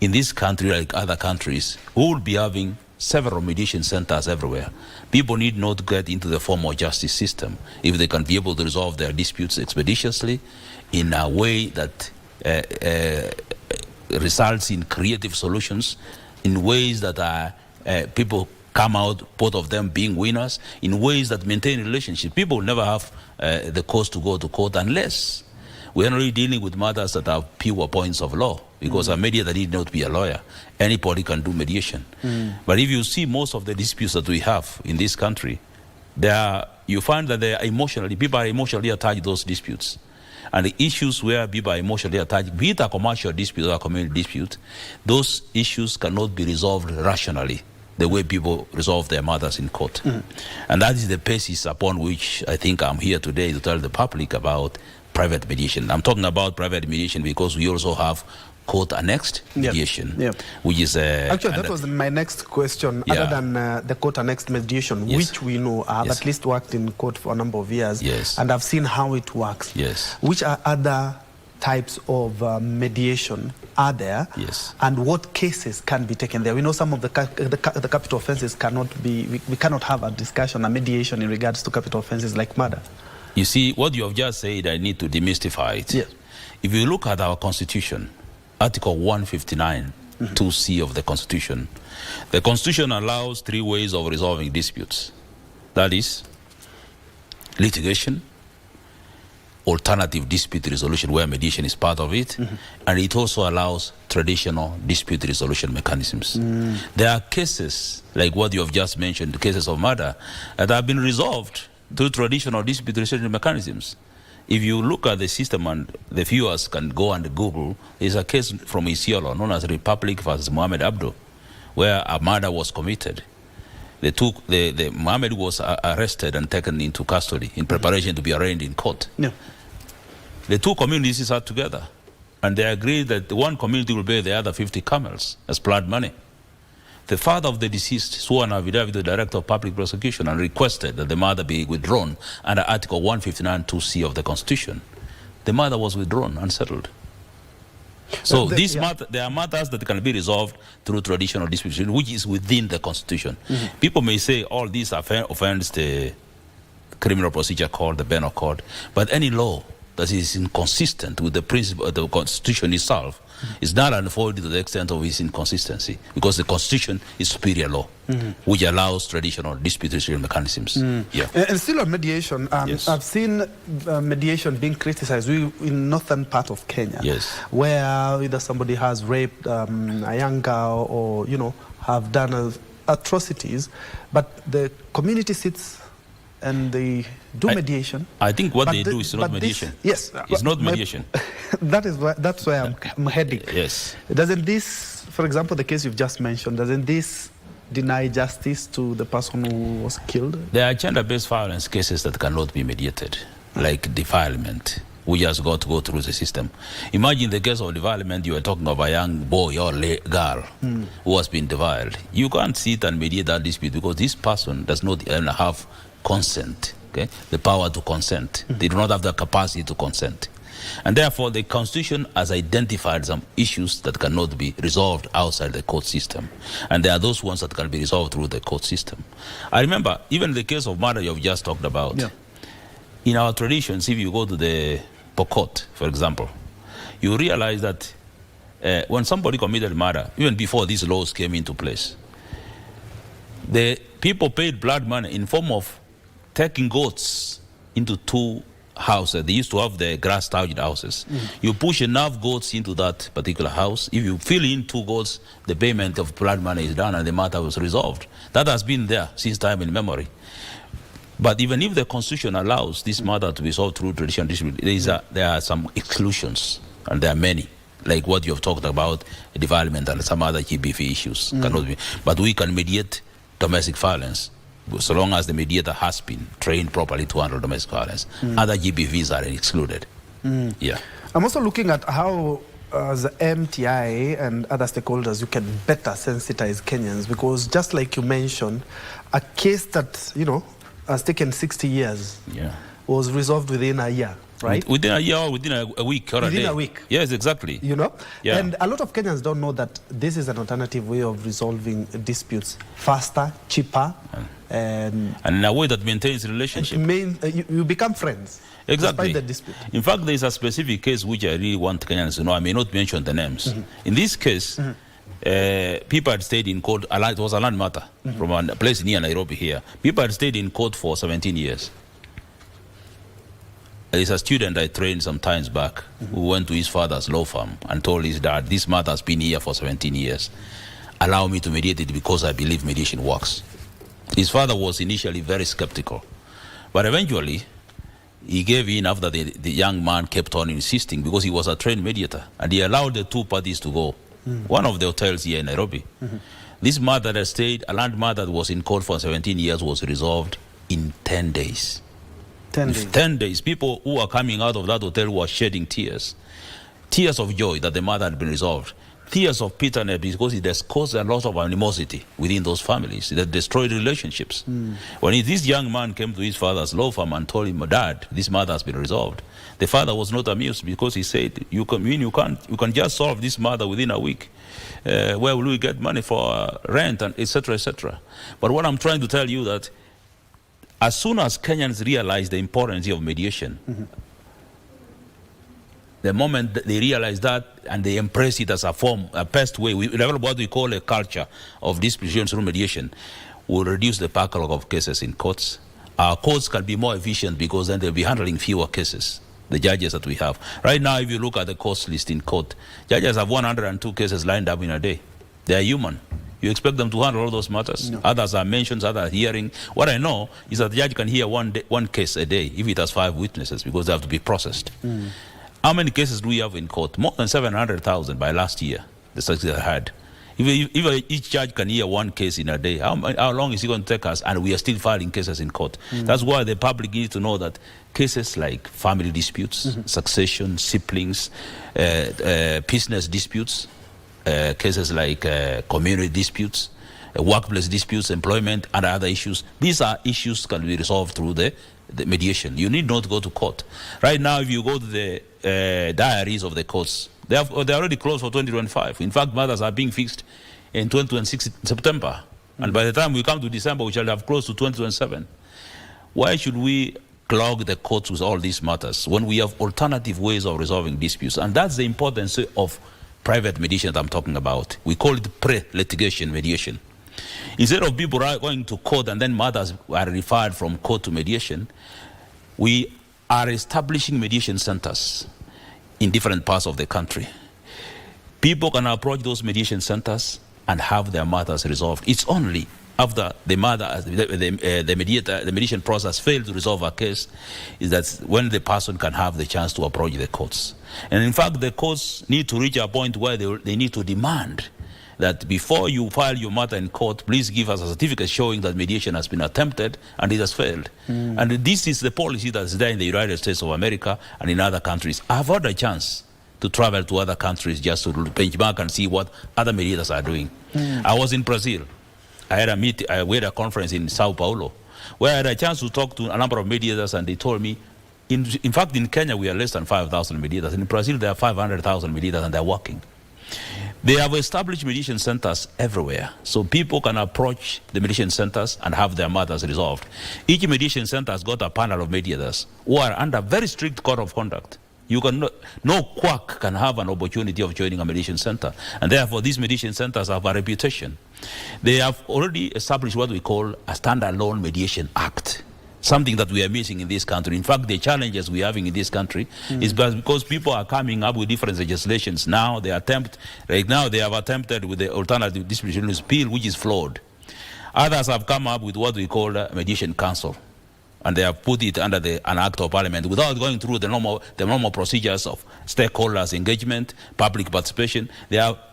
in this country, like other countries, we would be having several mediation centers everywhere. People need not get into the formal justice system if they can be able to resolve their disputes expeditiously in a way that results in creative solutions, in ways that are people come out, both of them being winners, in ways that maintain relationships. People will never have the cause to go to court unless we're only dealing with matters that are pure points of law, because a mediator need not be a lawyer. Anybody can do mediation. But if you see most of the disputes that we have in this country, you find that they are people are emotionally attached to those disputes. And the issues where people are emotionally attached, be it a commercial dispute or a community dispute, those issues cannot be resolved rationally the way people resolve their matters in court. And that is the basis upon which I think I'm here today to tell the public about private mediation. I'm talking about private mediation because we also have court-annexed mediation, which is... Actually, that was my next question. Other than the court-annexed mediation, which we know, I have at least worked in court for a number of years, and I've seen how it works. Which are other types of mediation are there, and what cases can be taken there? We know some of the capital offenses cannot be... We cannot have a discussion, a mediation in regards to capital offenses like murder. You see, what you have just said, I need to demystify it. If you look at our Constitution, Article 159, 2C of the Constitution allows 3 ways of resolving disputes. That is litigation, alternative dispute resolution where mediation is part of it, and it also allows traditional dispute resolution mechanisms. There are cases, like what you have just mentioned, the cases of murder, that have been resolved through traditional dispute resolution mechanisms. If you look at the system, and the viewers can go and Google, there's a case from Isiolo known as Republic versus Mohammed Abdo, where a murder was committed. Mohammed was arrested and taken into custody in preparation to be arraigned in court. The 2 communities sat together, and they agreed that one community will pay the other 50 camels as blood money. The father of the deceased swore an affidavit to the Director of Public Prosecution and requested that the matter be withdrawn under Article 159 2C of the Constitution. The matter was withdrawn and settled. So there are matters that can be resolved through traditional dispute, which is within the Constitution. People may say all these offends the Criminal Procedure Code, the Penal Code, but any law that is inconsistent with the principle of the Constitution itself is not unfolded to the extent of its inconsistency, because the Constitution is superior law, which allows traditional dispute resolution mechanisms. And still on mediation, I've seen mediation being criticized in northern part of Kenya, where either somebody has raped a young girl or, have done atrocities, but the community sits and they do mediation. I think what they do is not mediation. It's not mediation. That's where I'm heading. Doesn't this, for example, the case you've just mentioned, doesn't this deny justice to the person who was killed? There are gender-based violence cases that cannot be mediated, like defilement. We just got to go through the system. Imagine the case of defilement, you are talking of a young boy or girl who has been defiled. You can't sit and mediate that dispute because this person does not have consent, okay? The power to consent. They do not have the capacity to consent. And therefore, the Constitution has identified some issues that cannot be resolved outside the court system. And there are those ones that can be resolved through the court system. I remember, even the case of murder you've just talked about. Yeah. In our traditions, if you go to the Pokot, for example, you realize that when somebody committed murder, even before these laws came into place, the people paid blood money in form of taking goats into two houses. They used to have the grass-thatched houses. You push enough goats into that particular house. If you fill in 2 goats, the payment of blood money is done and the matter was resolved. That has been there since time immemorial. But even if the Constitution allows this matter to be solved through traditional dispute, there are some exclusions, and there are many, like what you have talked about, development and some other GBV issues. Cannot be. But we can mediate domestic violence, so long as the mediator has been trained properly to handle domestic violence. Other GBVs are excluded. Yeah. I'm also looking at how as the MTI and other stakeholders, you can better sensitize Kenyans, because just like you mentioned, a case that, you know, has taken 60 years was resolved within a year, right? Within a year or within a week or a day. Within a week. Yes, exactly. You know? Yeah. And a lot of Kenyans don't know that this is an alternative way of resolving disputes. Faster, cheaper, and in a way that maintains relationship. You become friends. Exactly. Despite the dispute. In fact, there is a specific case which I really want Kenyans to know. I may not mention the names. In this case, people had stayed in court. It was a land matter from a place near Nairobi here. People had stayed in court for 17 years. There is a student I trained some times back who went to his father's law firm and told his dad, this matter has been here for 17 years. Allow me to mediate it because I believe mediation works. His father was initially very skeptical, but eventually he gave in after the young man kept on insisting, because he was a trained mediator, and he allowed the 2 parties to go. One of the hotels here in Nairobi. This matter that stayed, a land matter that was in court for 17 years, was resolved in 10 days. 10 days. 10 days. People who are coming out of that hotel were shedding tears. Tears of joy that the matter had been resolved. Tears of bitterness because it has caused a lot of animosity within those families. It has destroyed relationships. When this young man came to his father's law firm and told him, Dad, this matter has been resolved, the father was not amused, because he said, you can just solve this matter within a week. Where will we get money for rent and etc., etc.? But what I'm trying to tell you that as soon as Kenyans realize the importance of mediation, the moment they realize that and they embrace it as a form, a best way, we develop what we call a culture of dispute through mediation, will reduce the backlog of cases in courts. Our courts can be more efficient because then they'll be handling fewer cases, the judges that we have. Right now, if you look at the courts list in court, judges have 102 cases lined up in a day. They are human. You expect them to handle all those matters? No. Others are mentions, others are hearing. What I know is that the judge can hear one case a day if it has 5 witnesses, because they have to be processed. How many cases do we have in court? More than 700,000 by last year, the statistics I had. If each judge can hear 1 case in a day, how long is it going to take us? And we are still filing cases in court. That's why the public needs to know that cases like family disputes, succession, siblings, business disputes, cases like community disputes, workplace disputes, employment, and other issues, these are issues can be resolved through the mediation. You need not go to court. Right now, if you go to the diaries of the courts, they're already closed for 2025. In fact, matters are being fixed in 2026 September. And by the time we come to December, we shall have close to 2027. Why should we clog the courts with all these matters when we have alternative ways of resolving disputes? And that's the importance of private mediation that I'm talking about. We call it pre-litigation mediation. Instead of people going to court and then matters are referred from court to mediation, we are establishing mediation centers in different parts of the country. People can approach those mediation centers and have their matters resolved. It's only after the mediation process failed to resolve a case is that when the person can have the chance to approach the courts. And in fact, the courts need to reach a point where they need to demand that before you file your matter in court, please give us a certificate showing that mediation has been attempted and it has failed. And this is the policy that is there in the United States of America and in other countries. I've had a chance to travel to other countries just to benchmark and see what other mediators are doing. I was in Brazil. I had we had a conference in Sao Paulo where I had a chance to talk to a number of mediators, and they told me, in fact, in Kenya, we are less than 5,000 mediators. In Brazil, there are 500,000 mediators, and they're working. They have established mediation centers everywhere, so people can approach the mediation centers and have their matters resolved. Each mediation center has got a panel of mediators who are under very strict code of conduct. No quack can have an opportunity of joining a mediation center, and therefore these mediation centers have a reputation. They have already established what we call a standalone mediation act, something that we are missing in this country. In fact, the challenges we're having in this country is because people are coming up with different legislations. Now they have attempted with the alternative distribution bill, which is flawed. Others have come up with what we call a mediation council, and they have put it under an act of parliament without going through the normal procedures of stakeholders engagement, public participation.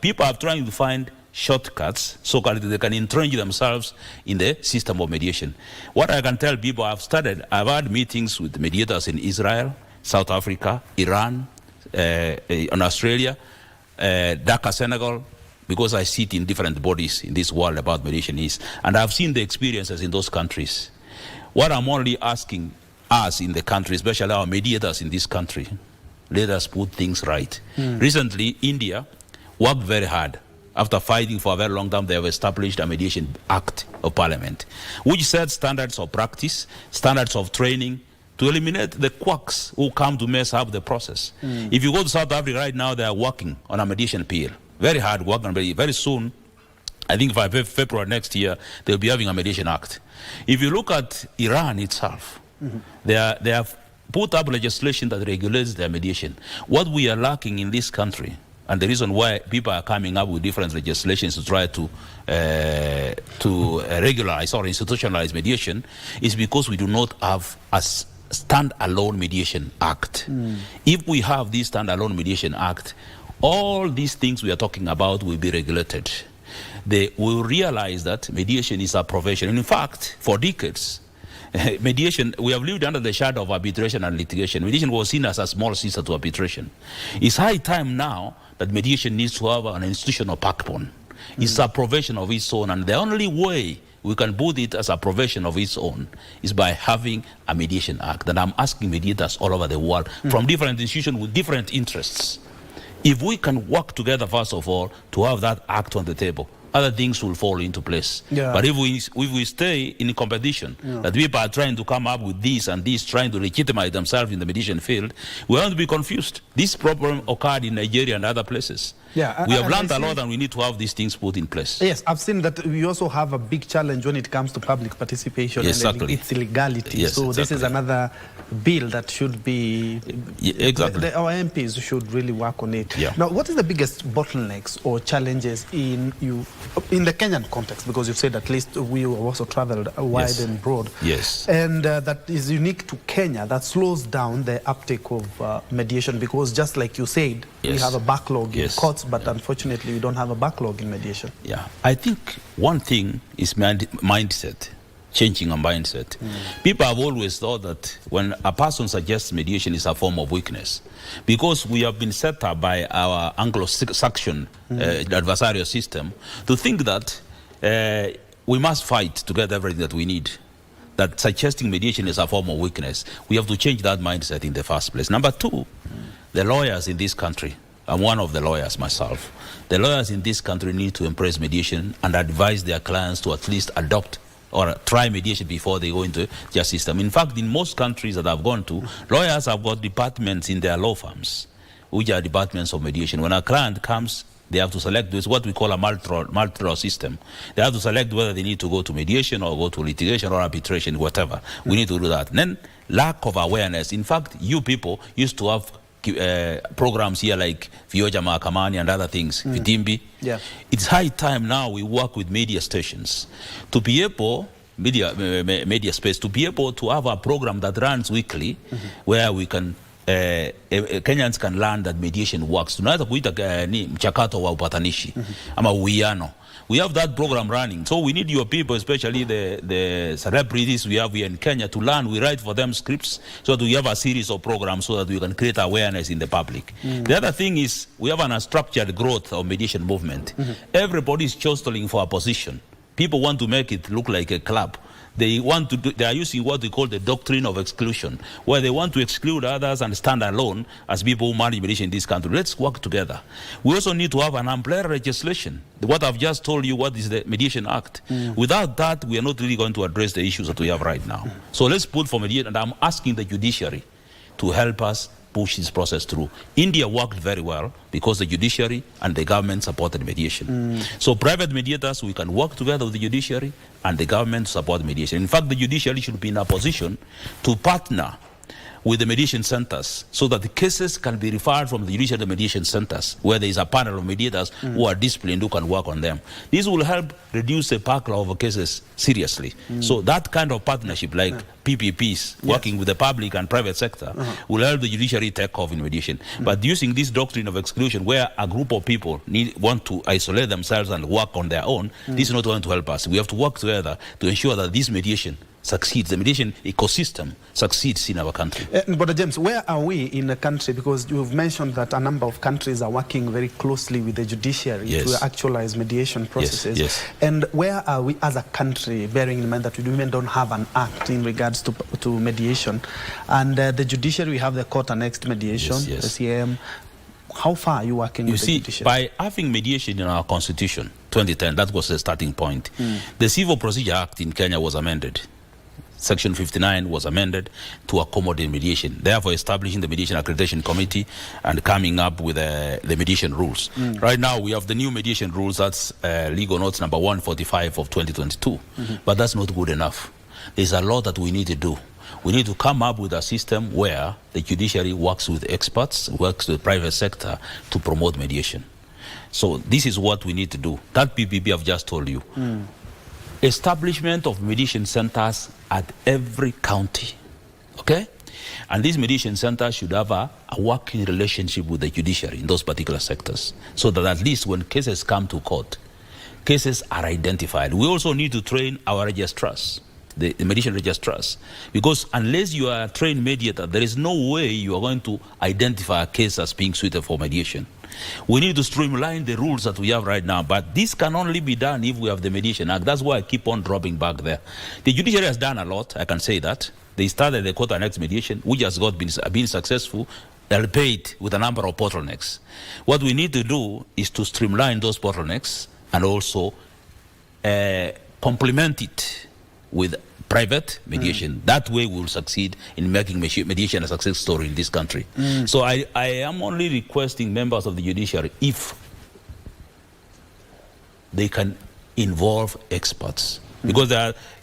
People are trying to find shortcuts so that they can entrench themselves in the system of mediation. What I can tell people, I've had meetings with mediators in Israel, South Africa, Iran, in Australia, Dhaka, Senegal, because I sit in different bodies in this world about mediation is, and I've seen the experiences in those countries. What I'm only asking us in the country, especially our mediators in this country, let us put things right. Recently, India worked very hard. After fighting for a very long time, they have established a mediation act of parliament, which sets standards of practice, standards of training, to eliminate the quacks who come to mess up the process. If you go to South Africa right now, they are working on a mediation bill. Very hard work, and very soon, I think by February next year, they'll be having a mediation act. If you look at Iran itself, they have put up legislation that regulates their mediation. What we are lacking in this country, and the reason why people are coming up with different legislations to try to regularize or institutionalize mediation, is because we do not have a stand-alone mediation act. If we have this stand-alone mediation act, all these things we are talking about will be regulated. They will realize that mediation is a profession. In fact, for decades, mediation, we have lived under the shadow of arbitration and litigation. Mediation was seen as a small sister to arbitration. It's high time now that mediation needs to have an institutional backbone. It's a profession of its own, and the only way we can put it as a profession of its own is by having a mediation act. And I'm asking mediators all over the world from different institutions with different interests, if we can work together, first of all, to have that act on the table, other things will fall into place. But if we stay in competition, that people are trying to come up with this and this, trying to legitimize themselves in the mediation field, we want to be confused. This problem occurred in Nigeria and other places. We have learned a lot, and we need to have these things put in place. Yes, I've seen that we also have a big challenge when it comes to public participation and its illegality. So this is another bill that should be... Our MPs should really work on it. Now, what is the biggest bottlenecks or challenges in the Kenyan context? Because you've said at least we have also traveled wide and broad. And that is unique to Kenya, that slows down the uptake of mediation, because just like you said, we have a backlog in courts, but unfortunately we don't have a backlog in mediation. I think one thing is mindset, changing a mindset. People have always thought that when a person suggests mediation is a form of weakness, because we have been set up by our Anglo-Saxon adversarial system to think that we must fight to get everything that we need, that suggesting mediation is a form of weakness. We have to change that mindset in the first place. Number two, the lawyers in this country, I'm one of the lawyers myself, the lawyers in this country need to embrace mediation and advise their clients to at least adopt or try mediation before they go into their system. In fact, in most countries that I've gone to, lawyers have got departments in their law firms, which are departments of mediation. When a client comes, they have to select this, what we call a multi-law system. They have to select whether they need to go to mediation or go to litigation or arbitration, whatever. We need to do that. And then lack of awareness. In fact, you people used to have programs here like Vioja Mahakamani and other things, Vitimbi. It's high time now we work with media stations to be able, media space, to be able to have a program that runs weekly where we can Kenyans can learn that mediation works. Tunaweza kuita ni mchakato wa upatanishi ama uwiano. We have that program running. So we need your people, especially the celebrities we have here in Kenya, to learn. We write for them scripts so that we have a series of programs so that we can create awareness in the public. The other thing is we have an unstructured growth of mediation movement. Everybody is jostling for a position. People want to make it look like a club. They are using what we call the doctrine of exclusion, where they want to exclude others and stand alone as people who manage mediation in this country. Let's work together. We also need to have an umbrella legislation. What I've just told you, what is the Mediation Act? Without that, we are not really going to address the issues that we have right now. So let's pull for mediation, and I'm asking the judiciary to help us push this process through. India worked very well because the judiciary and the government supported mediation. So private mediators, we can work together with the judiciary and the government support mediation. In fact, the judiciary should be in a position to partner with the mediation centers so that the cases can be referred from the judicial mediation centers where there is a panel of mediators who are disciplined, who can work on them. This will help reduce the backlog of cases seriously. So that kind of partnership, like PPPs, working with the public and private sector, will help the judiciary take off in mediation. But using this doctrine of exclusion where a group of people want to isolate themselves and work on their own, this is not going to help us. We have to work together to ensure that this mediation succeeds, the mediation ecosystem succeeds in our country. But James, where are we in the country? Because you've mentioned that a number of countries are working very closely with the judiciary to actualize mediation processes. And where are we as a country, bearing in mind that we even don't have an act in regards to mediation? And the judiciary, we have the court annexed mediation, the CM. How far are you working with the judiciary? By having mediation in our constitution, 2010, that was the starting point. The Civil Procedure Act in Kenya was amended. Section 59 was amended to accommodate mediation, therefore establishing the Mediation Accreditation Committee and coming up with the mediation rules. Right now, we have the new mediation rules. That's legal notes number 145 of 2022. But that's not good enough. There's a lot that we need to do. We need to come up with a system where the judiciary works with experts, works with the private sector to promote mediation. So this is what we need to do. That PPP I've just told you. Establishment of mediation centers at every county, okay? And these mediation centers should have a working relationship with the judiciary in those particular sectors, so that at least when cases come to court, cases are identified. We also need to train our registrars, the mediation registrars, because unless you are a trained mediator, there is no way you are going to identify a case as being suited for mediation. We need to streamline the rules that we have right now, but this can only be done if we have the Mediation Act. That's why I keep on dropping back there. The judiciary has done a lot, I can say that. They started the court annexed mediation, which has been successful, albeit with a number of bottlenecks. What we need to do is to streamline those bottlenecks and also complement it with private mediation. That way we will succeed in making mediation a success story in this country. So I am only requesting members of the judiciary, if they can involve experts. Because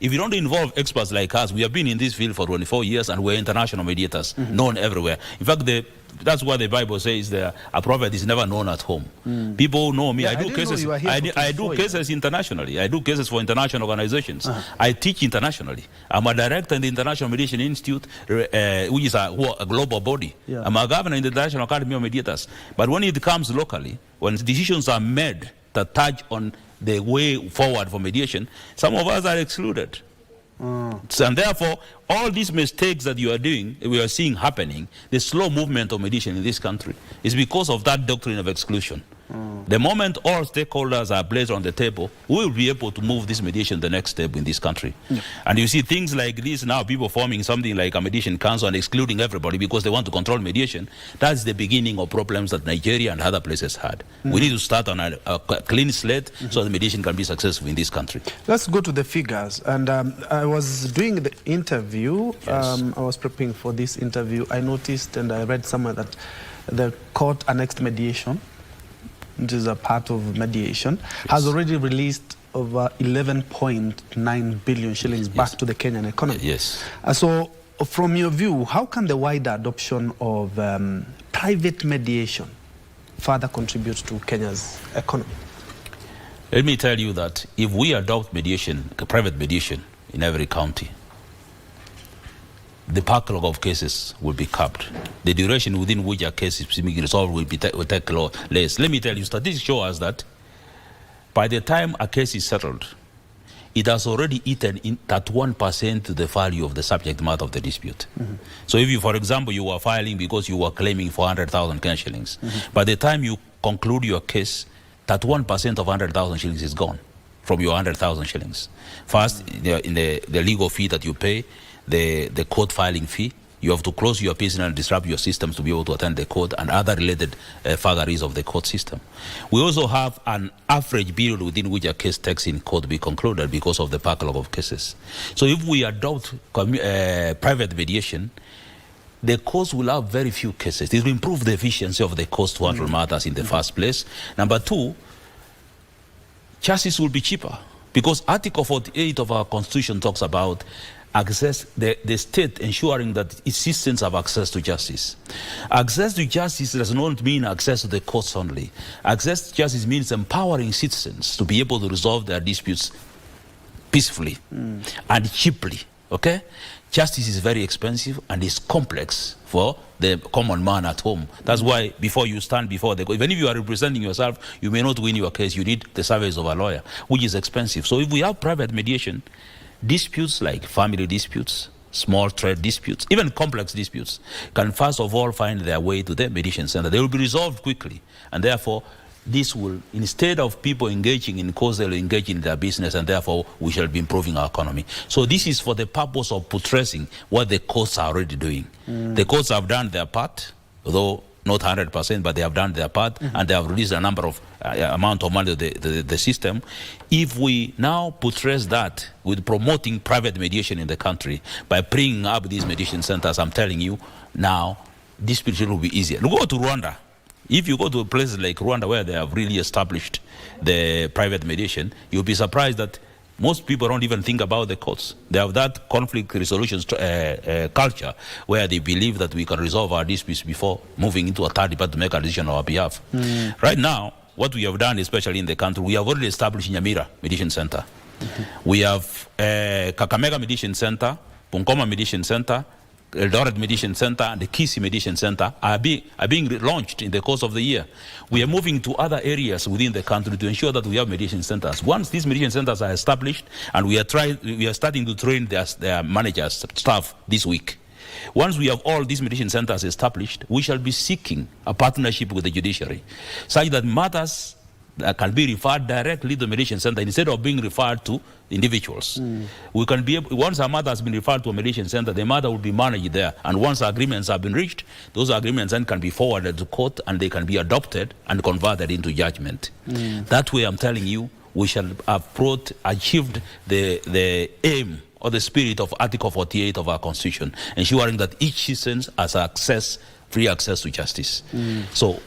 if you don't involve experts like us, we have been in this field for 24 years and we're international mediators, known everywhere. In fact, that's what the Bible says, a prophet is never known at home. People know me. I do cases internationally. I do cases for international organizations. I teach internationally. I'm a director in the International Mediation Institute, which is a global body. I'm a governor in the International Academy of Mediators. But when it comes locally, when decisions are made that touch on the way forward for mediation, some of us are excluded. And therefore, all these mistakes that you are doing, we are seeing happening, the slow movement of mediation in this country, is because of that doctrine of exclusion. The moment all stakeholders are placed on the table, we will be able to move this mediation the next step in this country. And you see things like this now, people forming something like a mediation council and excluding everybody because they want to control mediation. That's the beginning of problems that Nigeria and other places had. We need to start on a clean slate so that mediation can be successful in this country. Let's go to the figures. And I was doing the interview. I was preparing for this interview. I noticed and I read somewhere that the court annexed mediation, which is a part of mediation, has already released over 11.9 billion shillings back to the Kenyan economy. So from your view, how can the wider adoption of private mediation further contribute to Kenya's economy? Let me tell you that if we adopt mediation, private mediation in every county, the backlog of cases will be capped. The duration within which a case is being resolved will take less. Let me tell you, statistics show us that by the time a case is settled, it has already eaten in that 1% to the value of the subject matter of the dispute. So if you, for example, you were filing because you were claiming 400,000 Kenya shillings, by the time you conclude your case, that 1% of 100,000 shillings is gone from your 100,000 shillings. First, in the legal fee that you pay, the court filing fee, you have to close your business and disrupt your systems to be able to attend the court and other related vagaries of the court system. We also have an average period within which a case takes in court to be concluded because of the backlog of cases. So if we adopt private mediation, the courts will have very few cases. It will improve the efficiency of the courts to handle matters in the first place. Number two, justice will be cheaper because Article 48 of our Constitution talks about access, the state ensuring that its citizens have access to justice. Access to justice does not mean access to the courts only. Access to justice means empowering citizens to be able to resolve their disputes peacefully and cheaply, okay? Justice is very expensive and is complex for the common man at home. That's why before you stand before the court, even if you are representing yourself, you may not win your case. You need the service of a lawyer, which is expensive. So if we have private mediation, disputes like family disputes, small trade disputes, even complex disputes, can first of all find their way to the mediation center. They will be resolved quickly, and therefore this will, instead of people engaging in courts, they will engage in their business, and therefore we shall be improving our economy. So this is for the purpose of portraying what the courts are already doing. The courts have done their part, although not 100%, but they have done their part, and they have released a number of amount of money to the system. If we now portray that with promoting private mediation in the country by bringing up these mediation centers, I'm telling you now, dispute will be easier. Go to Rwanda. If you go to places like Rwanda where they have really established the private mediation, you'll be surprised that most people don't even think about the courts. They have that conflict resolution culture where they believe that we can resolve our disputes before moving into a third party to make a decision on our behalf. Right now, what we have done, especially in the country, we have already established Nyamira Mediation Center. We have Kakamega Mediation Center, Bungoma Mediation Center, Eldoret Mediation Center, and the Kisii Mediation Center are being launched in the course of the year. We are moving to other areas within the country to ensure that we have mediation centers. Once these mediation centers are established, and we are starting to train their managers, staff this week. Once we have all these mediation centers established, we shall be seeking a partnership with the judiciary, such that matters can be referred directly to the mediation center instead of being referred to individuals. We can be able, once a matter has been referred to a mediation center, the matter will be managed there. And once agreements have been reached, those agreements then can be forwarded to court and they can be adopted and converted into judgment. That way, I'm telling you, we shall have achieved the aim or the spirit of Article 48 of our Constitution, ensuring that each citizen has free access to justice. So,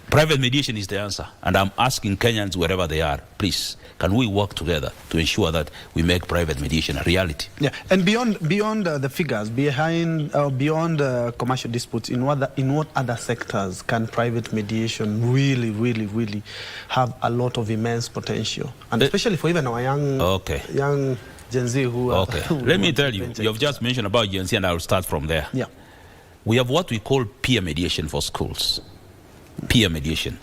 private mediation is the answer, and I'm asking Kenyans wherever they are, please, can we work together to ensure that we make private mediation a reality? Yeah, and beyond the figures, beyond commercial disputes, in what other sectors can private mediation really have a lot of immense potential, and especially for even our young Gen Z who are... Let me tell you, you have just mentioned about Gen Z, and I'll start from there. Yeah, we have what we call peer mediation for schools. Peer mediation.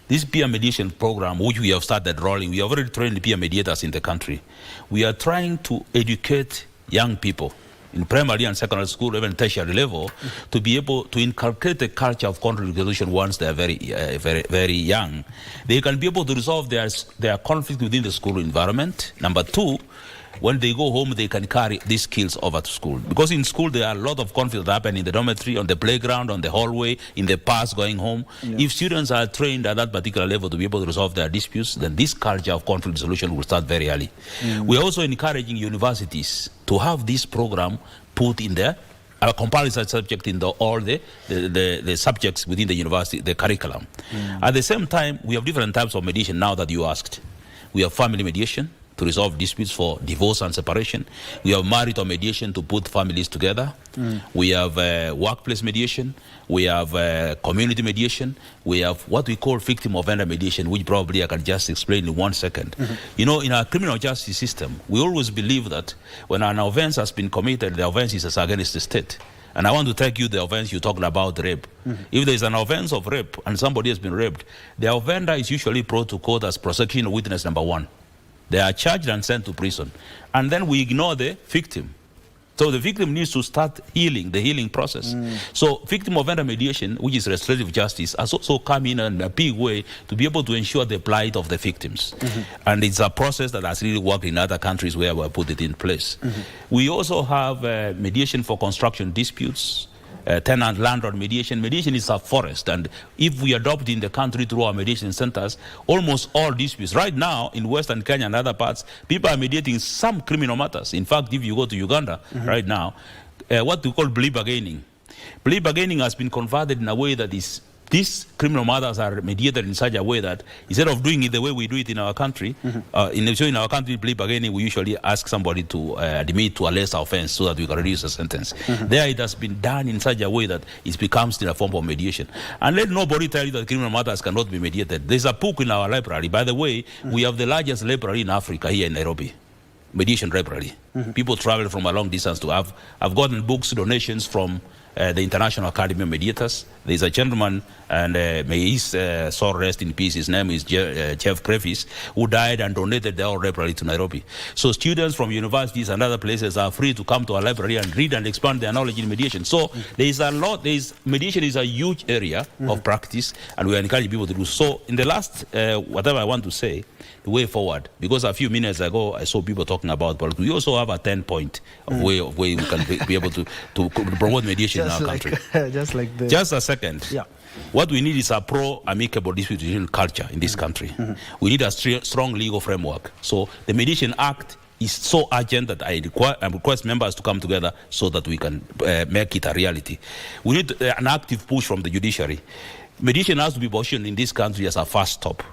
This peer mediation program, which we have started rolling, we have already trained peer mediators in the country. We are trying to educate young people in primary and secondary school, even tertiary level, to be able to inculcate the culture of conflict resolution once they are very young. They can be able to resolve their conflict within the school environment. Number two, when they go home, they can carry these skills over to school. Because in school, there are a lot of conflicts that happen in the dormitory, on the playground, on the hallway, in the bus going home. Yeah. If students are trained at that particular level to be able to resolve their disputes, then this culture of conflict resolution will start very early. We are also encouraging universities to have this program put in there, a compulsory subject in all the subjects within the university, the curriculum. At the same time, we have different types of mediation now that you asked. We have family mediation, to resolve disputes for divorce and separation. We have marital mediation to put families together. We have workplace mediation. We have community mediation. We have what we call victim offender mediation, which probably I can just explain in 1 second. You know, in our criminal justice system, we always believe that when an offense has been committed, the offense is against the state. And I want to take you the offense you're talking about, rape. If there is an offense of rape and somebody has been raped, the offender is usually brought to court as prosecution witness number 1. They are charged and sent to prison. And then we ignore the victim. So the victim needs to start healing, the healing process. So victim offender mediation, which is restorative justice, has also come in a big way to be able to ensure the plight of the victims. And it's a process that has really worked in other countries where we put it in place. We also have mediation for construction disputes, tenant-landlord mediation. Mediation is a forest, and if we adopt in the country through our mediation centers, almost all disputes. Right now, in Western Kenya and other parts, people are mediating some criminal matters. In fact, if you go to Uganda right now, what we call plea bargaining. Plea bargaining has been converted in a way that is, these criminal matters are mediated in such a way that instead of doing it the way we do it in our country, in our country, plea bargaining, we usually ask somebody to admit to a lesser offense so that we can reduce the sentence. There it has been done in such a way that it becomes still a form of mediation. And let nobody tell you that criminal matters cannot be mediated. There's a book in our library. By the way, we have the largest library in Africa here in Nairobi. Mediation library. People travel from a long distance to have. I've gotten books, donations from the International Academy of Mediators. There's a gentleman, and may his soul rest in peace. His name is Jeff Crevis, who died and donated the whole library to Nairobi. So students from universities and other places are free to come to our library and read and expand their knowledge in mediation. So there is a lot. Mediation is a huge area of practice, and we encourage people to do so. In the last, whatever I want to say, the way forward, because a few minutes ago I saw people talking about, but we also have a 10-point way we can be able to promote mediation in our country. Just a second. Yeah. What we need is a pro-amicable dispute resolution culture in this country. We need a strong legal framework. So the Mediation Act is so urgent that I request members to come together so that we can make it a reality. We need an active push from the judiciary. Mediation has to be positioned in this country as a first stop.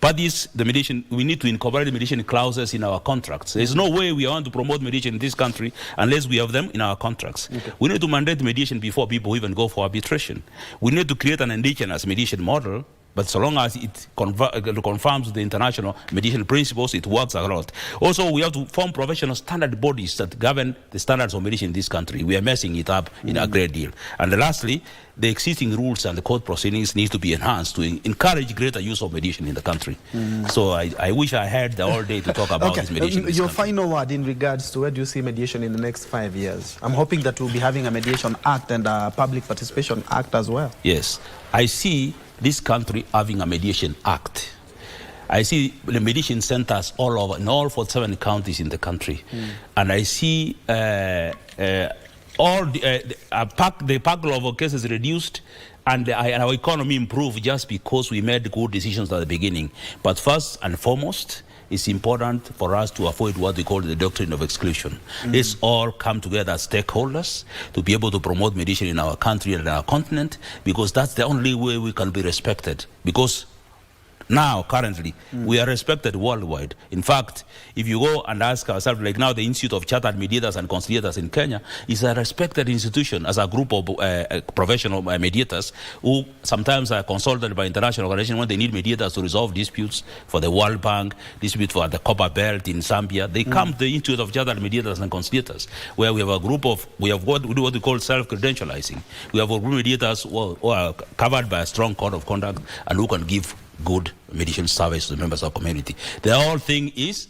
But the mediation, we need to incorporate the mediation clauses in our contracts. There's no way we want to promote mediation in this country unless we have them in our contracts. We need to mandate mediation before people even go for arbitration. We need to create an indigenous mediation model, but so long as it conforms to the international mediation principles, it works a lot. Also, we have to form professional standard bodies that govern the standards of mediation in this country. We are messing it up in a great deal. And lastly, the existing rules and the court proceedings need to be enhanced to encourage greater use of mediation in the country. So I wish I had the whole day to talk about this mediation. Your final word in regards to where do you see mediation in the next 5 years? I'm hoping that we'll be having a Mediation Act and a Public Participation Act as well. Yes, I see this country having a Mediation Act. I see the mediation centers all over, in all 47 counties in the country. And I see all the backlog of cases reduced and our economy improved just because we made good decisions at the beginning. But first and foremost, it's important for us to avoid what we call the doctrine of exclusion. Let's all come together as stakeholders to be able to promote mediation in our country and our continent, because that's the only way we can be respected. Because now, currently, we are respected worldwide. In fact, if you go and ask ourselves, like now the Institute of Chartered Mediators and Conciliators in Kenya is a respected institution as a group of professional mediators who sometimes are consulted by international organizations when they need mediators to resolve disputes for the World Bank, dispute for the Copper Belt in Zambia. They come to the Institute of Chartered Mediators and Conciliators, where we have a group of, we do what we call self-credentializing. We have a group of mediators who are covered by a strong code of conduct and who can give good mediation service to the members of the community. The whole thing is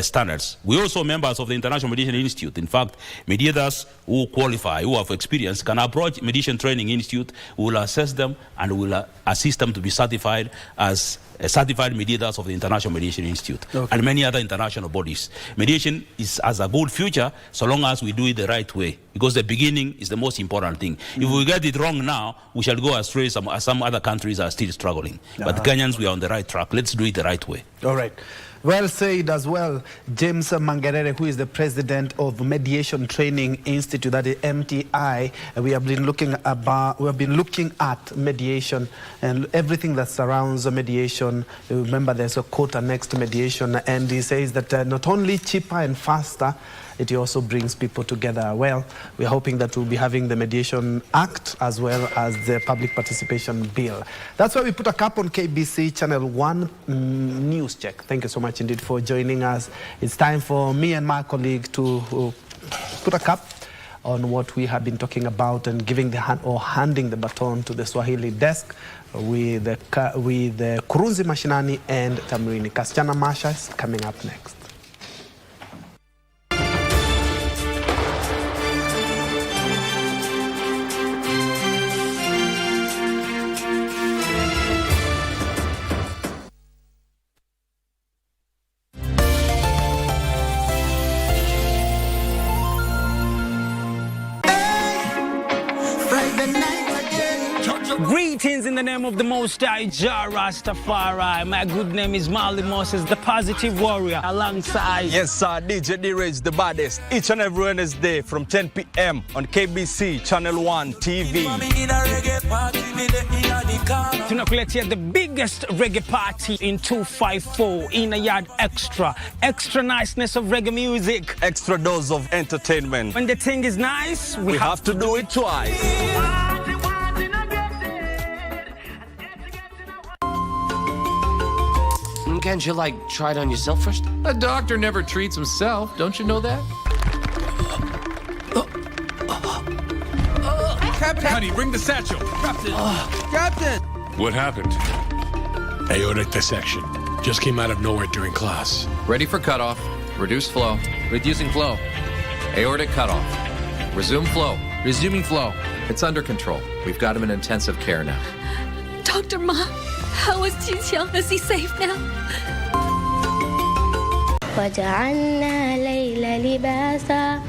standards. We also members of the International Mediation Institute. In fact, mediators who qualify, who have experience, can approach Mediation Training Institute, who will assess them and will assist them to be certified as certified mediators of the International Mediation Institute and many other international bodies. Mediation has a good future so long as we do it the right way, because the beginning is the most important thing. If we get it wrong now, we shall go astray. Some other countries are still struggling. But Kenyans, we are on the right track. Let's do it the right way. All right. Well said as well. James Mangerere, who is the president of Mediation Training Institute, that is MTI. We have been looking at mediation and everything that surrounds mediation. Remember, there's a quote next to mediation, and he says that not only cheaper and faster, it also brings people together. Well, we're hoping that we'll be having the Mediation Act as well as the Public Participation Bill. That's why we put a cap on KBC Channel 1 News Check. Thank you so much indeed for joining us. It's time for me and my colleague to put a cap on what we have been talking about and giving the hand or handing the baton to the Swahili desk with the Kurunzi Mashinani and Tamrini. Kasichana Masha is coming up next. Greetings in the name of the Most High Jah Rastafari. My good name is Marley Moses, the positive warrior, alongside... Yes, sir, DJ D-Rage, the baddest. Each and every Wednesday from 10 p.m. on KBC Channel 1 TV. Tunakuletea the biggest reggae party in 254 in a yard extra. Extra niceness of reggae music. Extra dose of entertainment. When the thing is nice, we have to do it twice. Can't you, like, try it on yourself first? A doctor never treats himself. Don't you know that? Captain! Honey, bring the satchel. Captain! Captain! What happened? Aortic dissection. Just came out of nowhere during class. Ready for cutoff. Reduce flow. Reducing flow. Aortic cutoff. Resume flow. Resuming flow. It's under control. We've got him in intensive care now. Dr. Ma, how is Jinxiang? Is he safe now? وجعلنا ليل لباسا